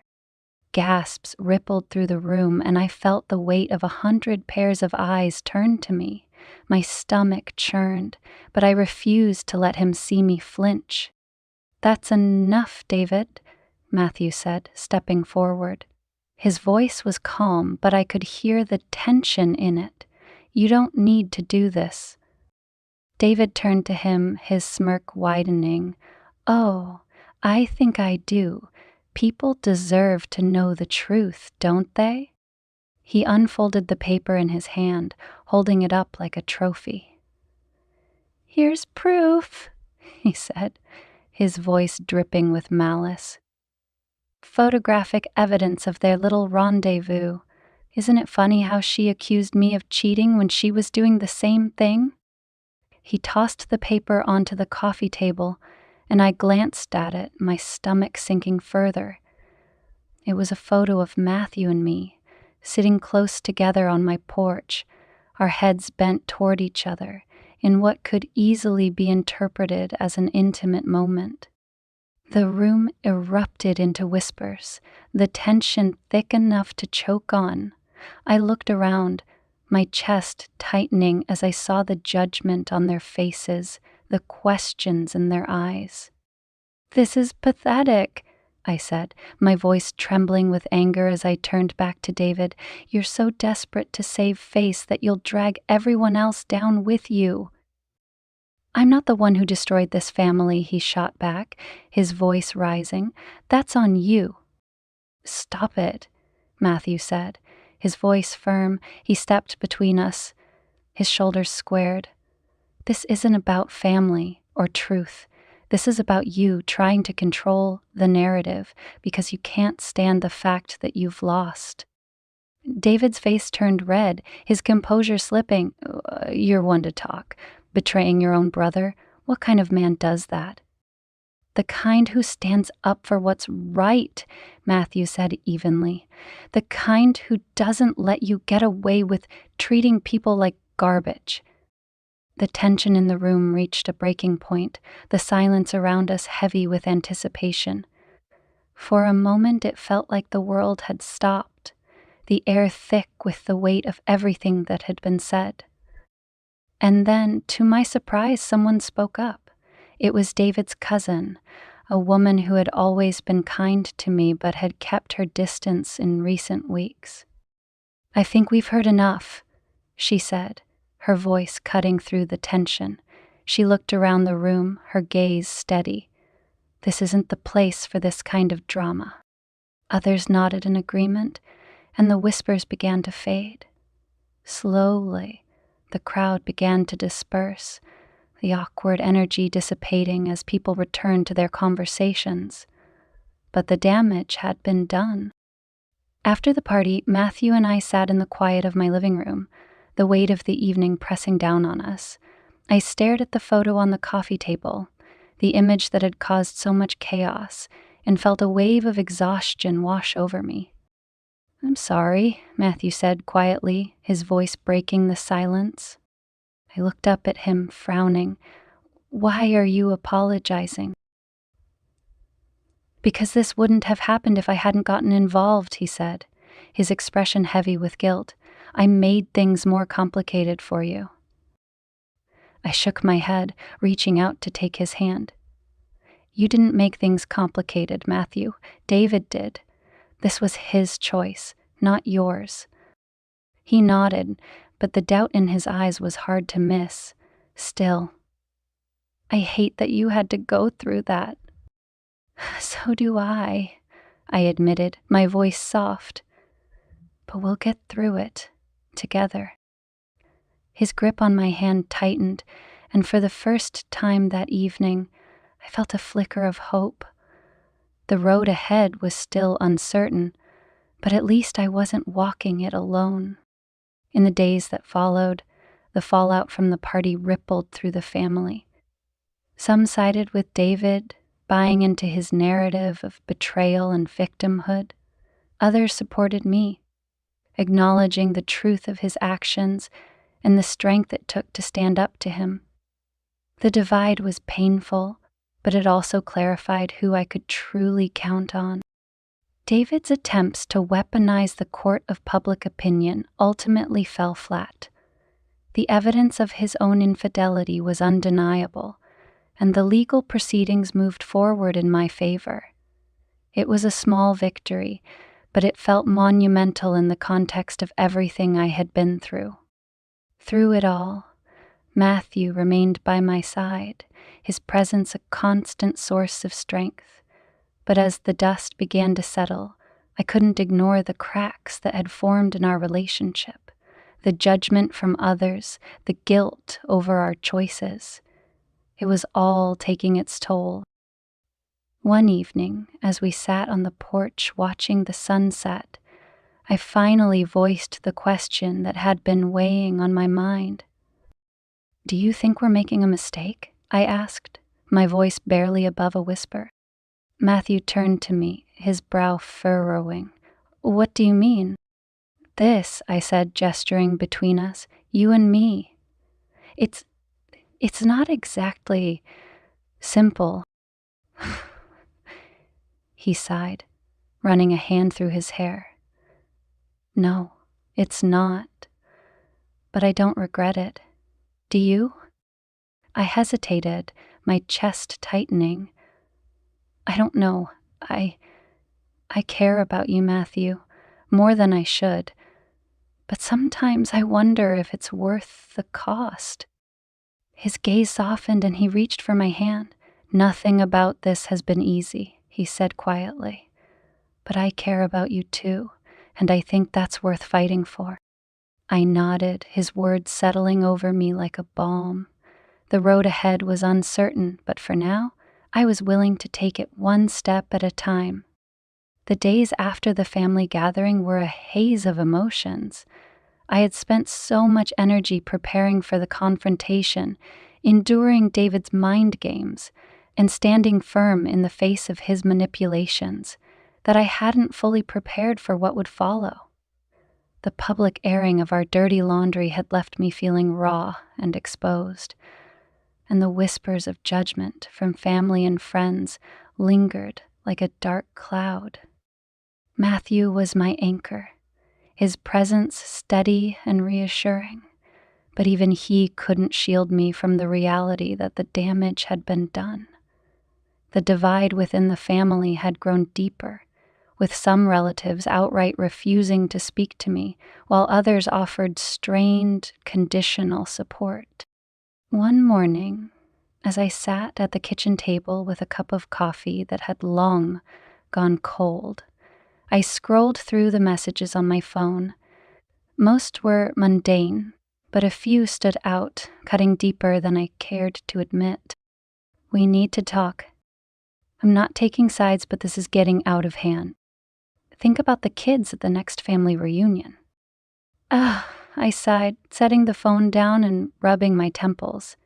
Gasps rippled through the room, and I felt the weight of 100 pairs of eyes turn to me. My stomach churned, but I refused to let him see me flinch. "That's enough, David," Matthew said, stepping forward. His voice was calm, but I could hear the tension in it. "You don't need to do this." David turned to him, his smirk widening. "Oh, I think I do. People deserve to know the truth, don't they?" He unfolded the paper in his hand, holding it up like a trophy. "Here's proof," he said, his voice dripping with malice. "Photographic evidence of their little rendezvous. Isn't it funny how she accused me of cheating when she was doing the same thing?" He tossed the paper onto the coffee table, and I glanced at it, my stomach sinking further. It was a photo of Matthew and me, sitting close together on my porch, our heads bent toward each other, in what could easily be interpreted as an intimate moment. The room erupted into whispers, the tension thick enough to choke on. I looked around, my chest tightening as I saw the judgment on their faces, the questions in their eyes. "This is pathetic," I said, my voice trembling with anger as I turned back to David. "You're so desperate to save face that you'll drag everyone else down with you." "I'm not the one who destroyed this family," he shot back, his voice rising. "That's on you." "Stop it," Matthew said, his voice firm. He stepped between us, his shoulders squared. "This isn't about family or truth. This is about you trying to control the narrative because you can't stand the fact that you've lost." David's face turned red, his composure slipping. "You're one to talk. Betraying your own brother? What kind of man does that?" "The kind who stands up for what's right," Matthew said evenly. "The kind who doesn't let you get away with treating people like garbage." The tension in the room reached a breaking point, the silence around us heavy with anticipation. For a moment it felt like the world had stopped, the air thick with the weight of everything that had been said. And then, to my surprise, someone spoke up. It was David's cousin, a woman who had always been kind to me but had kept her distance in recent weeks. "I think we've heard enough," she said, her voice cutting through the tension. She looked around the room, her gaze steady. "This isn't the place for this kind of drama." Others nodded in agreement, and the whispers began to fade. Slowly, the crowd began to disperse, the awkward energy dissipating as people returned to their conversations. But the damage had been done. After the party, Matthew and I sat in the quiet of my living room, the weight of the evening pressing down on us. I stared at the photo on the coffee table, the image that had caused so much chaos, and felt a wave of exhaustion wash over me. "I'm sorry," Matthew said quietly, his voice breaking the silence. I looked up at him, frowning. "Why are you apologizing?" "Because this wouldn't have happened if I hadn't gotten involved," he said, his expression heavy with guilt. "I made things more complicated for you." I shook my head, reaching out to take his hand. "You didn't make things complicated, Matthew. David did. This was his choice, not yours." He nodded, but the doubt in his eyes was hard to miss. Still, "I hate that you had to go through that." "So do I," I admitted, my voice soft. "But we'll get through it, together." His grip on my hand tightened, and for the first time that evening, I felt a flicker of hope. The road ahead was still uncertain, but at least I wasn't walking it alone. In the days that followed, the fallout from the party rippled through the family. Some sided with David, buying into his narrative of betrayal and victimhood. Others supported me, acknowledging the truth of his actions and the strength it took to stand up to him. The divide was painful, but it also clarified who I could truly count on. David's attempts to weaponize the court of public opinion ultimately fell flat. The evidence of his own infidelity was undeniable, and the legal proceedings moved forward in my favor. It was a small victory, but it felt monumental in the context of everything I had been through. Through it all, Matthew remained by my side, his presence a constant source of strength. But as the dust began to settle, I couldn't ignore the cracks that had formed in our relationship, the judgment from others, the guilt over our choices. It was all taking its toll. One evening, as we sat on the porch watching the sunset, I finally voiced the question that had been weighing on my mind. "Do you think we're making a mistake?" I asked, my voice barely above a whisper. Matthew turned to me, his brow furrowing. "What do you mean?" "This," I said, gesturing between us. "You and me. It's not exactly simple." He sighed, running a hand through his hair. "No, it's not. But I don't regret it. Do you?" I hesitated, my chest tightening. "I don't know. I care about you, Matthew, more than I should. But sometimes I wonder if it's worth the cost." His gaze softened and he reached for my hand. "Nothing about this has been easy," he said quietly. "But I care about you too, and I think that's worth fighting for." I nodded, his words settling over me like a balm. The road ahead was uncertain, but for now, I was willing to take it one step at a time. The days after the family gathering were a haze of emotions. I had spent so much energy preparing for the confrontation, enduring David's mind games, and standing firm in the face of his manipulations, that I hadn't fully prepared for what would follow. The public airing of our dirty laundry had left me feeling raw and exposed, and the whispers of judgment from family and friends lingered like a dark cloud. Matthew was my anchor, his presence steady and reassuring, but even he couldn't shield me from the reality that the damage had been done. The divide within the family had grown deeper, with some relatives outright refusing to speak to me, while others offered strained, conditional support. One morning, as I sat at the kitchen table with a cup of coffee that had long gone cold, I scrolled through the messages on my phone. Most were mundane, but a few stood out, cutting deeper than I cared to admit. "We need to talk. I'm not taking sides, but this is getting out of hand. Think about the kids at the next family reunion." "Ugh," I sighed, setting the phone down and rubbing my temples.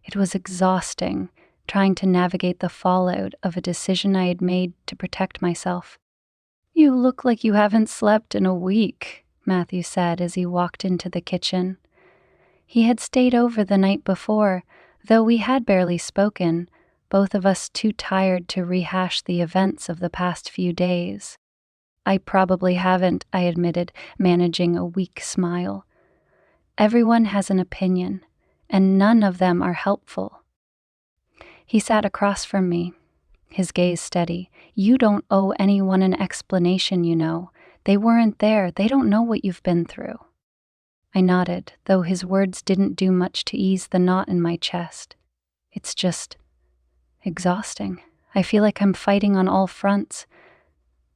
It was exhausting, trying to navigate the fallout of a decision I had made to protect myself. "You look like you haven't slept in a week," Matthew said as he walked into the kitchen. He had stayed over the night before, though we had barely spoken, both of us too tired to rehash the events of the past few days. "I probably haven't," I admitted, managing a weak smile. "Everyone has an opinion, and none of them are helpful." He sat across from me, his gaze steady. "You don't owe anyone an explanation, you know. They weren't there. They don't know what you've been through." I nodded, though his words didn't do much to ease the knot in my chest. It's just exhausting. I feel like I'm fighting on all fronts,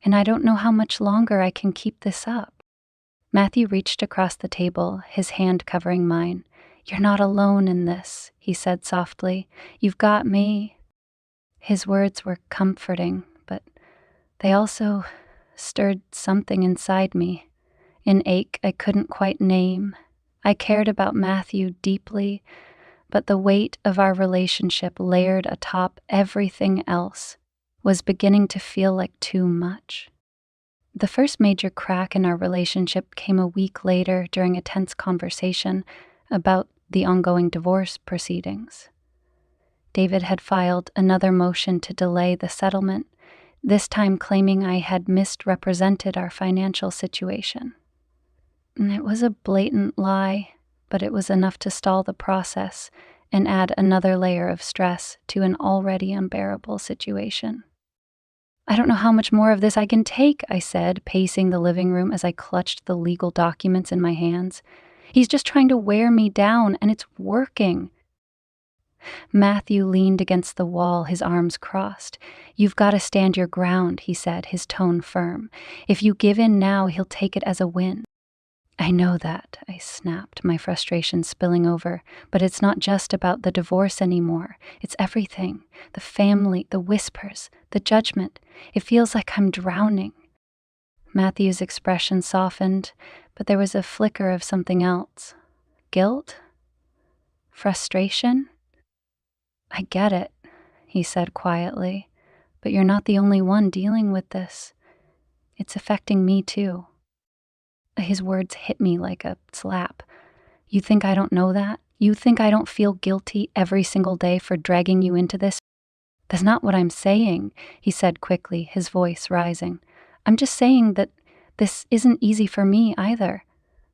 and I don't know how much longer I can keep this up. Matthew reached across the table, his hand covering mine. "You're not alone in this," he said softly. "You've got me." His words were comforting, but they also stirred something inside me, an ache I couldn't quite name. I cared about Matthew deeply, but the weight of our relationship layered atop everything else was beginning to feel like too much. The first major crack in our relationship came a week later during a tense conversation about the ongoing divorce proceedings. David had filed another motion to delay the settlement, this time claiming I had misrepresented our financial situation. And it was a blatant lie, but it was enough to stall the process and add another layer of stress to an already unbearable situation. "I don't know how much more of this I can take," I said, pacing the living room as I clutched the legal documents in my hands. "He's just trying to wear me down, and it's working." Matthew leaned against the wall, his arms crossed. "You've got to stand your ground," he said, his tone firm. "If you give in now, he'll take it as a win." "I know that," I snapped, my frustration spilling over. "But it's not just about the divorce anymore. It's everything. The family, the whispers, the judgment. It feels like I'm drowning." Matthew's expression softened, but there was a flicker of something else. Guilt? Frustration? "I get it," he said quietly, "but you're not the only one dealing with this. It's affecting me too." His words hit me like a slap. "You think I don't know that? You think I don't feel guilty every single day for dragging you into this?" "That's not what I'm saying," he said quickly, his voice rising. "I'm just saying that this isn't easy for me either.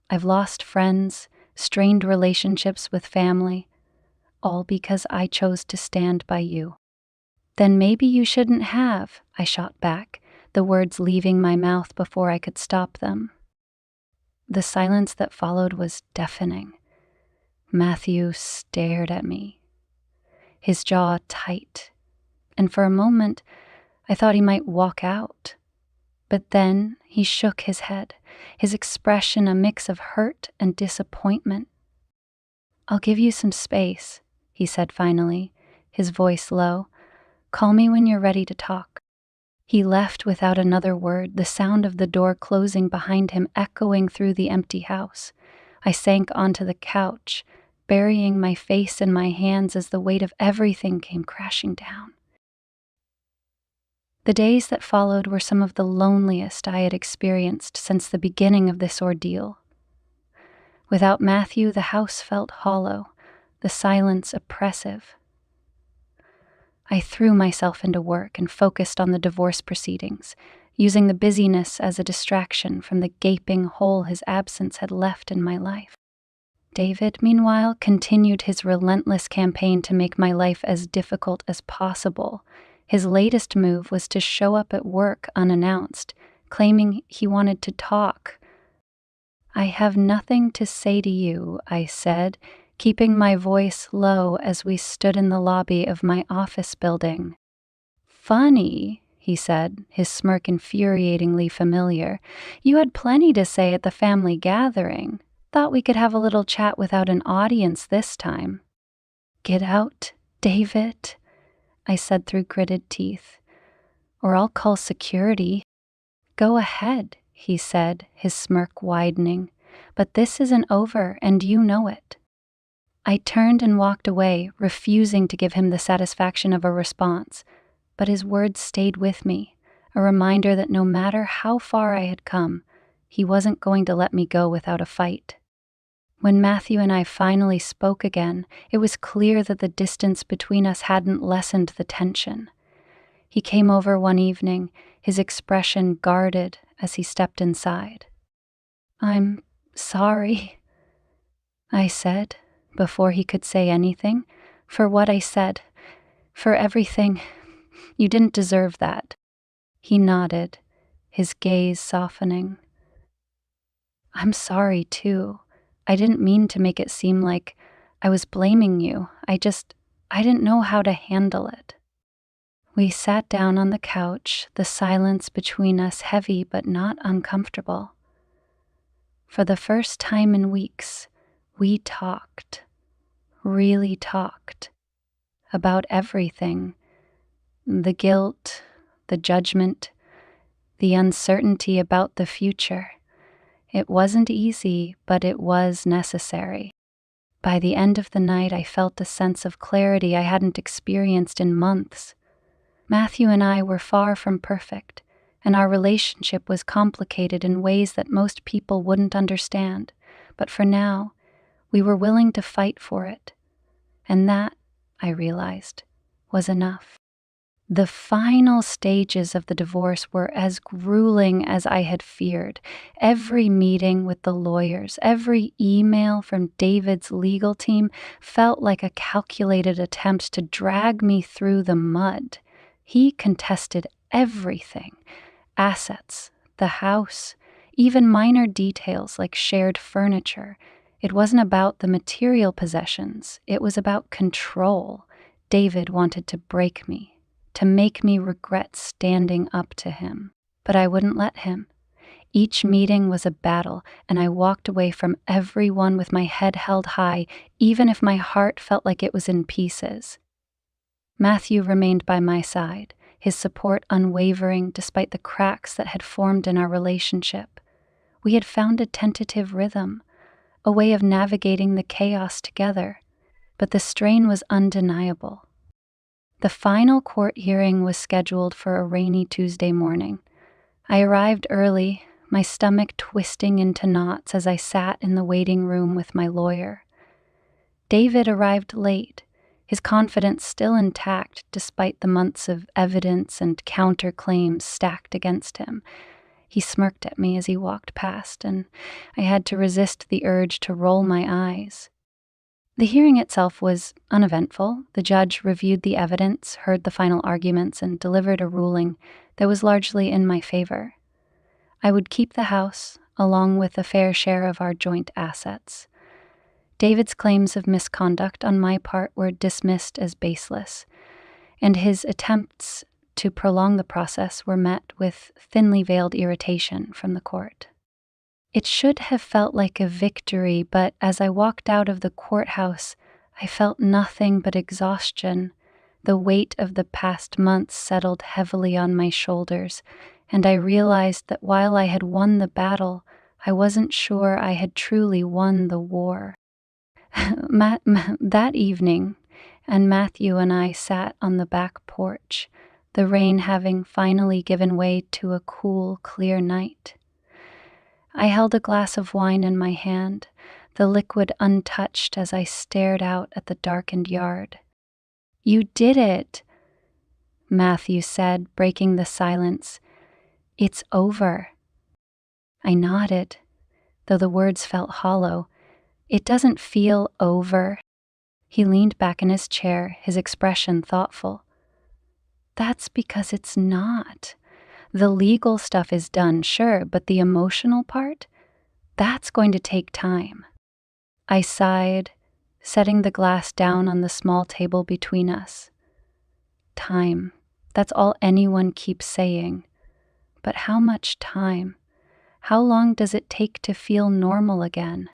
I've lost friends, strained relationships with family, all because I chose to stand by you." "Then maybe you shouldn't have," I shot back, the words leaving my mouth before I could stop them. The silence that followed was deafening. Matthew stared at me, his jaw tight, and for a moment I thought he might walk out. But then he shook his head, his expression a mix of hurt and disappointment. "I'll give you some space," he said finally, his voice low. "Call me when you're ready to talk." He left without another word, the sound of the door closing behind him echoing through the empty house. I sank onto the couch, burying my face in my hands as the weight of everything came crashing down. The days that followed were some of the loneliest I had experienced since the beginning of this ordeal. Without Matthew, the house felt hollow, the silence oppressive. I threw myself into work and focused on the divorce proceedings, using the busyness as a distraction from the gaping hole his absence had left in my life. David, meanwhile, continued his relentless campaign to make my life as difficult as possible. His latest move was to show up at work unannounced, claiming he wanted to talk. "I have nothing to say to you," I said, keeping my voice low as we stood in the lobby of my office building. "Funny," he said, his smirk infuriatingly familiar. "You had plenty to say at the family gathering. Thought we could have a little chat without an audience this time." "Get out, David," I said through gritted teeth, "or I'll call security." "Go ahead," he said, his smirk widening, "but this isn't over, and you know it." I turned and walked away, refusing to give him the satisfaction of a response, but his words stayed with me, a reminder that no matter how far I had come, he wasn't going to let me go without a fight. When Matthew and I finally spoke again, it was clear that the distance between us hadn't lessened the tension. He came over one evening, his expression guarded as he stepped inside. "I'm sorry," I said, before he could say anything, "for what I said, for everything. You didn't deserve that." He nodded, his gaze softening. "I'm sorry, too. I didn't mean to make it seem like I was blaming you. I didn't know how to handle it." We sat down on the couch, the silence between us heavy but not uncomfortable. For the first time in weeks, we talked, really talked, about everything. The guilt, the judgment, the uncertainty about the future. It wasn't easy, but it was necessary. By the end of the night, I felt a sense of clarity I hadn't experienced in months. Matthew and I were far from perfect, and our relationship was complicated in ways that most people wouldn't understand. But for now, we were willing to fight for it. And that, I realized, was enough. The final stages of the divorce were as grueling as I had feared. Every meeting with the lawyers, every email from David's legal team felt like a calculated attempt to drag me through the mud. He contested everything: assets, the house, even minor details like shared furniture. It wasn't about the material possessions, it was about control. David wanted to break me, to make me regret standing up to him. But I wouldn't let him. Each meeting was a battle, and I walked away from everyone with my head held high, even if my heart felt like it was in pieces. Matthew remained by my side, his support unwavering despite the cracks that had formed in our relationship. We had found a tentative rhythm, a way of navigating the chaos together, but the strain was undeniable. The final court hearing was scheduled for a rainy Tuesday morning. I arrived early, my stomach twisting into knots as I sat in the waiting room with my lawyer. David arrived late, his confidence still intact despite the months of evidence and counterclaims stacked against him. He smirked at me as he walked past, and I had to resist the urge to roll my eyes. The hearing itself was uneventful. The judge reviewed the evidence, heard the final arguments, and delivered a ruling that was largely in my favor. I would keep the house, along with a fair share of our joint assets. David's claims of misconduct on my part were dismissed as baseless, and his attempts to prolong the process were met with thinly veiled irritation from the court. It should have felt like a victory, but as I walked out of the courthouse, I felt nothing but exhaustion. The weight of the past months settled heavily on my shoulders, and I realized that while I had won the battle, I wasn't sure I had truly won the war. That evening, and Matthew and I sat on the back porch, the rain having finally given way to a cool, clear night. I held a glass of wine in my hand, the liquid untouched as I stared out at the darkened yard. "You did it," Matthew said, breaking the silence. "It's over." I nodded, though the words felt hollow. "It doesn't feel over." He leaned back in his chair, his expression thoughtful. "That's because it's not. The legal stuff is done, sure, but the emotional part? That's going to take time." I sighed, setting the glass down on the small table between us. Time. That's all anyone keeps saying. But how much time? How long does it take to feel normal again?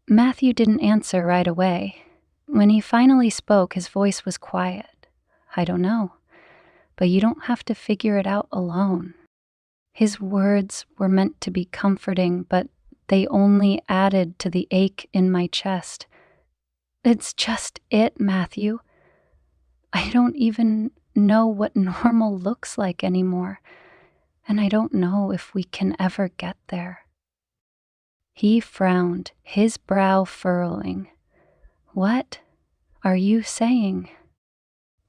Matthew didn't answer right away. When he finally spoke, his voice was quiet. I don't know, but you don't have to figure it out alone. His words were meant to be comforting, but they only added to the ache in my chest. It's just it, Matthew. I don't even know what normal looks like anymore, and I don't know if we can ever get there. He frowned, his brow furrowing. What are you saying?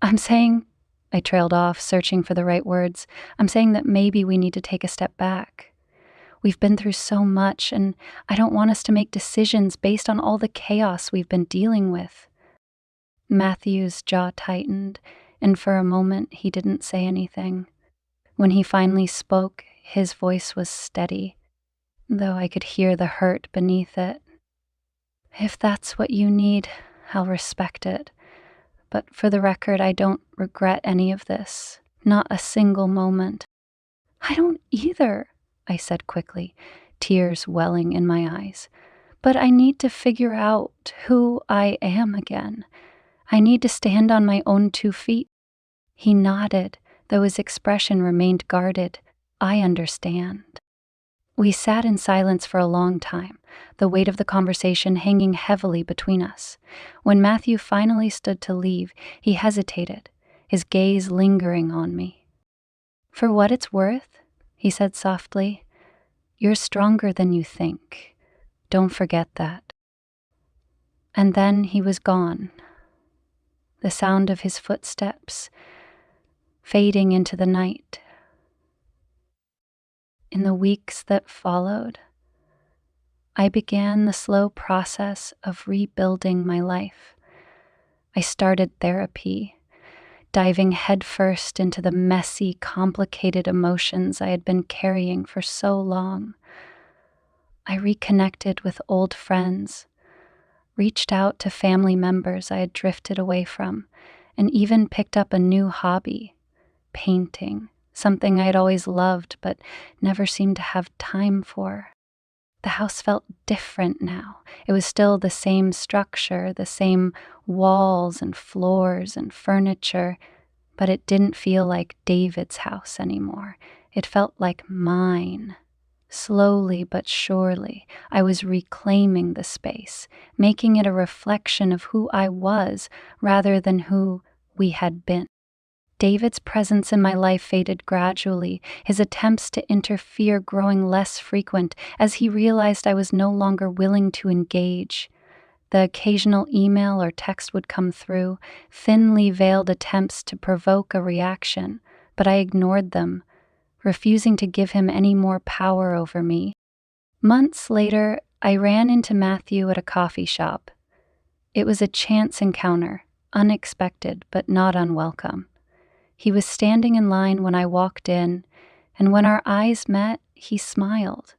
I'm saying, I trailed off, searching for the right words. I'm saying that maybe we need to take a step back. We've been through so much, and I don't want us to make decisions based on all the chaos we've been dealing with. Matthew's jaw tightened, and for a moment he didn't say anything. When he finally spoke, his voice was steady, though I could hear the hurt beneath it. If that's what you need, I'll respect it. But for the record, I don't regret any of this. Not a single moment. I don't either, I said quickly, tears welling in my eyes. But I need to figure out who I am again. I need to stand on my own 2 feet. He nodded, though his expression remained guarded. I understand. We sat in silence for a long time, the weight of the conversation hanging heavily between us. When Matthew finally stood to leave, he hesitated, his gaze lingering on me. For what it's worth, he said softly, you're stronger than you think. Don't forget that. And then he was gone. The sound of his footsteps fading into the night. In the weeks that followed, I began the slow process of rebuilding my life. I started therapy, diving headfirst into the messy, complicated emotions I had been carrying for so long. I reconnected with old friends, reached out to family members I had drifted away from, and even picked up a new hobby, painting, something I had always loved but never seemed to have time for. The house felt different now. It was still the same structure, the same walls and floors and furniture, but it didn't feel like David's house anymore. It felt like mine. Slowly but surely, I was reclaiming the space, making it a reflection of who I was rather than who we had been. David's presence in my life faded gradually, his attempts to interfere growing less frequent as he realized I was no longer willing to engage. The occasional email or text would come through, thinly veiled attempts to provoke a reaction, but I ignored them, refusing to give him any more power over me. Months later, I ran into Matthew at a coffee shop. It was a chance encounter, unexpected but not unwelcome. He was standing in line when I walked in, and when our eyes met, he smiled.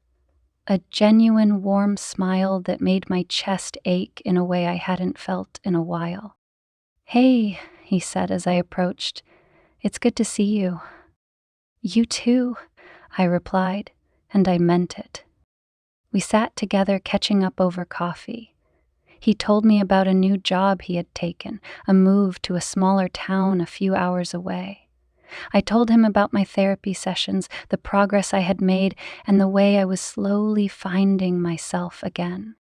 A genuine, warm smile that made my chest ache in a way I hadn't felt in a while. "Hey," he said as I approached. "It's good to see you." "You too," I replied, and I meant it. We sat together catching up over coffee. He told me about a new job he had taken, a move to a smaller town a few hours away. I told him about my therapy sessions, the progress I had made, and the way I was slowly finding myself again.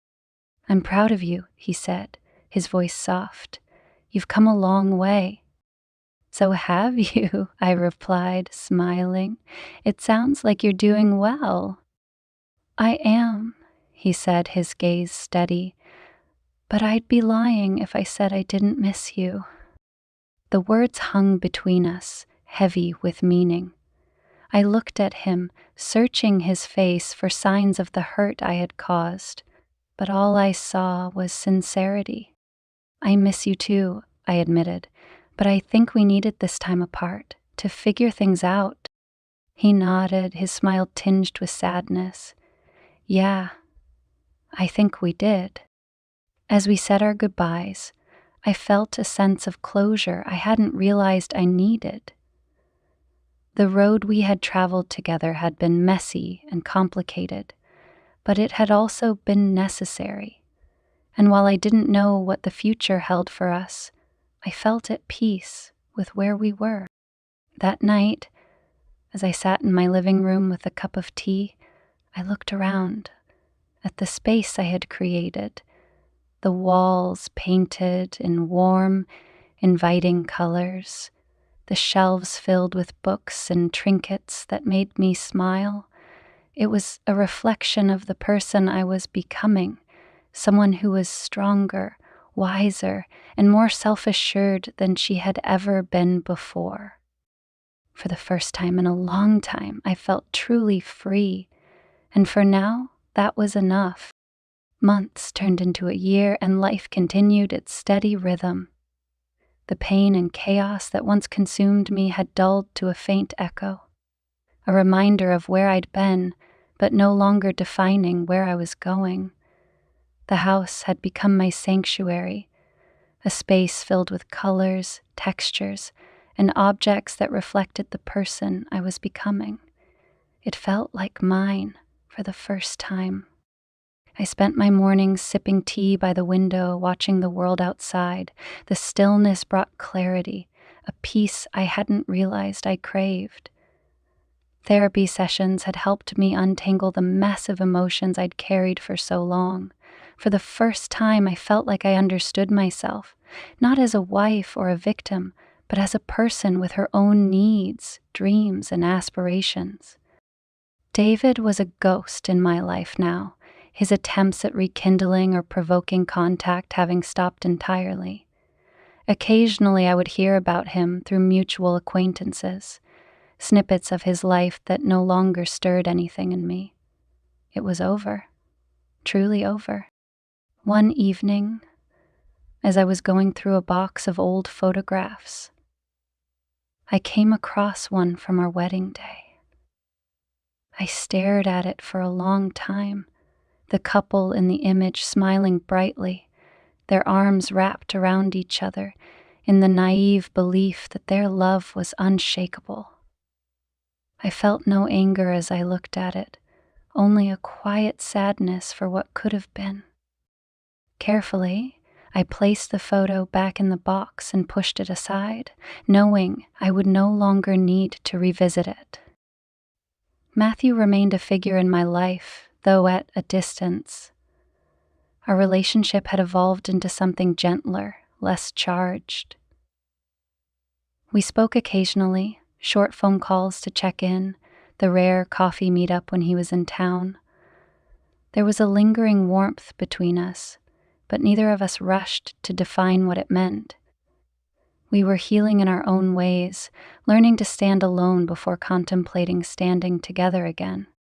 "I'm proud of you," he said, his voice soft. "You've come a long way." "So have you," I replied, smiling. "It sounds like you're doing well." "I am," he said, his gaze steady. "But I'd be lying if I said I didn't miss you." The words hung between us, heavy with meaning. I looked at him, searching his face for signs of the hurt I had caused, but all I saw was sincerity. "I miss you too," I admitted, "but I think we needed this time apart, to figure things out." He nodded, his smile tinged with sadness. "Yeah, I think we did." As we said our goodbyes, I felt a sense of closure I hadn't realized I needed. The road we had traveled together had been messy and complicated, but it had also been necessary. And while I didn't know what the future held for us, I felt at peace with where we were. That night, as I sat in my living room with a cup of tea, I looked around at the space I had created, the walls painted in warm, inviting colors, the shelves filled with books and trinkets that made me smile. It was a reflection of the person I was becoming, someone who was stronger, wiser, and more self-assured than she had ever been before. For the first time in a long time, I felt truly free, and for now, that was enough. Months turned into a year, and life continued its steady rhythm. The pain and chaos that once consumed me had dulled to a faint echo, a reminder of where I'd been, but no longer defining where I was going. The house had become my sanctuary, a space filled with colors, textures, and objects that reflected the person I was becoming. It felt like mine for the first time. I spent my mornings sipping tea by the window, watching the world outside. The stillness brought clarity, a peace I hadn't realized I craved. Therapy sessions had helped me untangle the massive emotions I'd carried for so long. For the first time, I felt like I understood myself, not as a wife or a victim, but as a person with her own needs, dreams, and aspirations. David was a ghost in my life now, his attempts at rekindling or provoking contact having stopped entirely. Occasionally, I would hear about him through mutual acquaintances, snippets of his life that no longer stirred anything in me. It was over, truly over. One evening, as I was going through a box of old photographs, I came across one from our wedding day. I stared at it for a long time, the couple in the image smiling brightly, their arms wrapped around each other in the naive belief that their love was unshakable. I felt no anger as I looked at it, only a quiet sadness for what could have been. Carefully, I placed the photo back in the box and pushed it aside, knowing I would no longer need to revisit it. Matthew remained a figure in my life, though at a distance. Our relationship had evolved into something gentler, less charged. We spoke occasionally, short phone calls to check in, the rare coffee meetup when he was in town. There was a lingering warmth between us, but neither of us rushed to define what it meant. We were healing in our own ways, learning to stand alone before contemplating standing together again.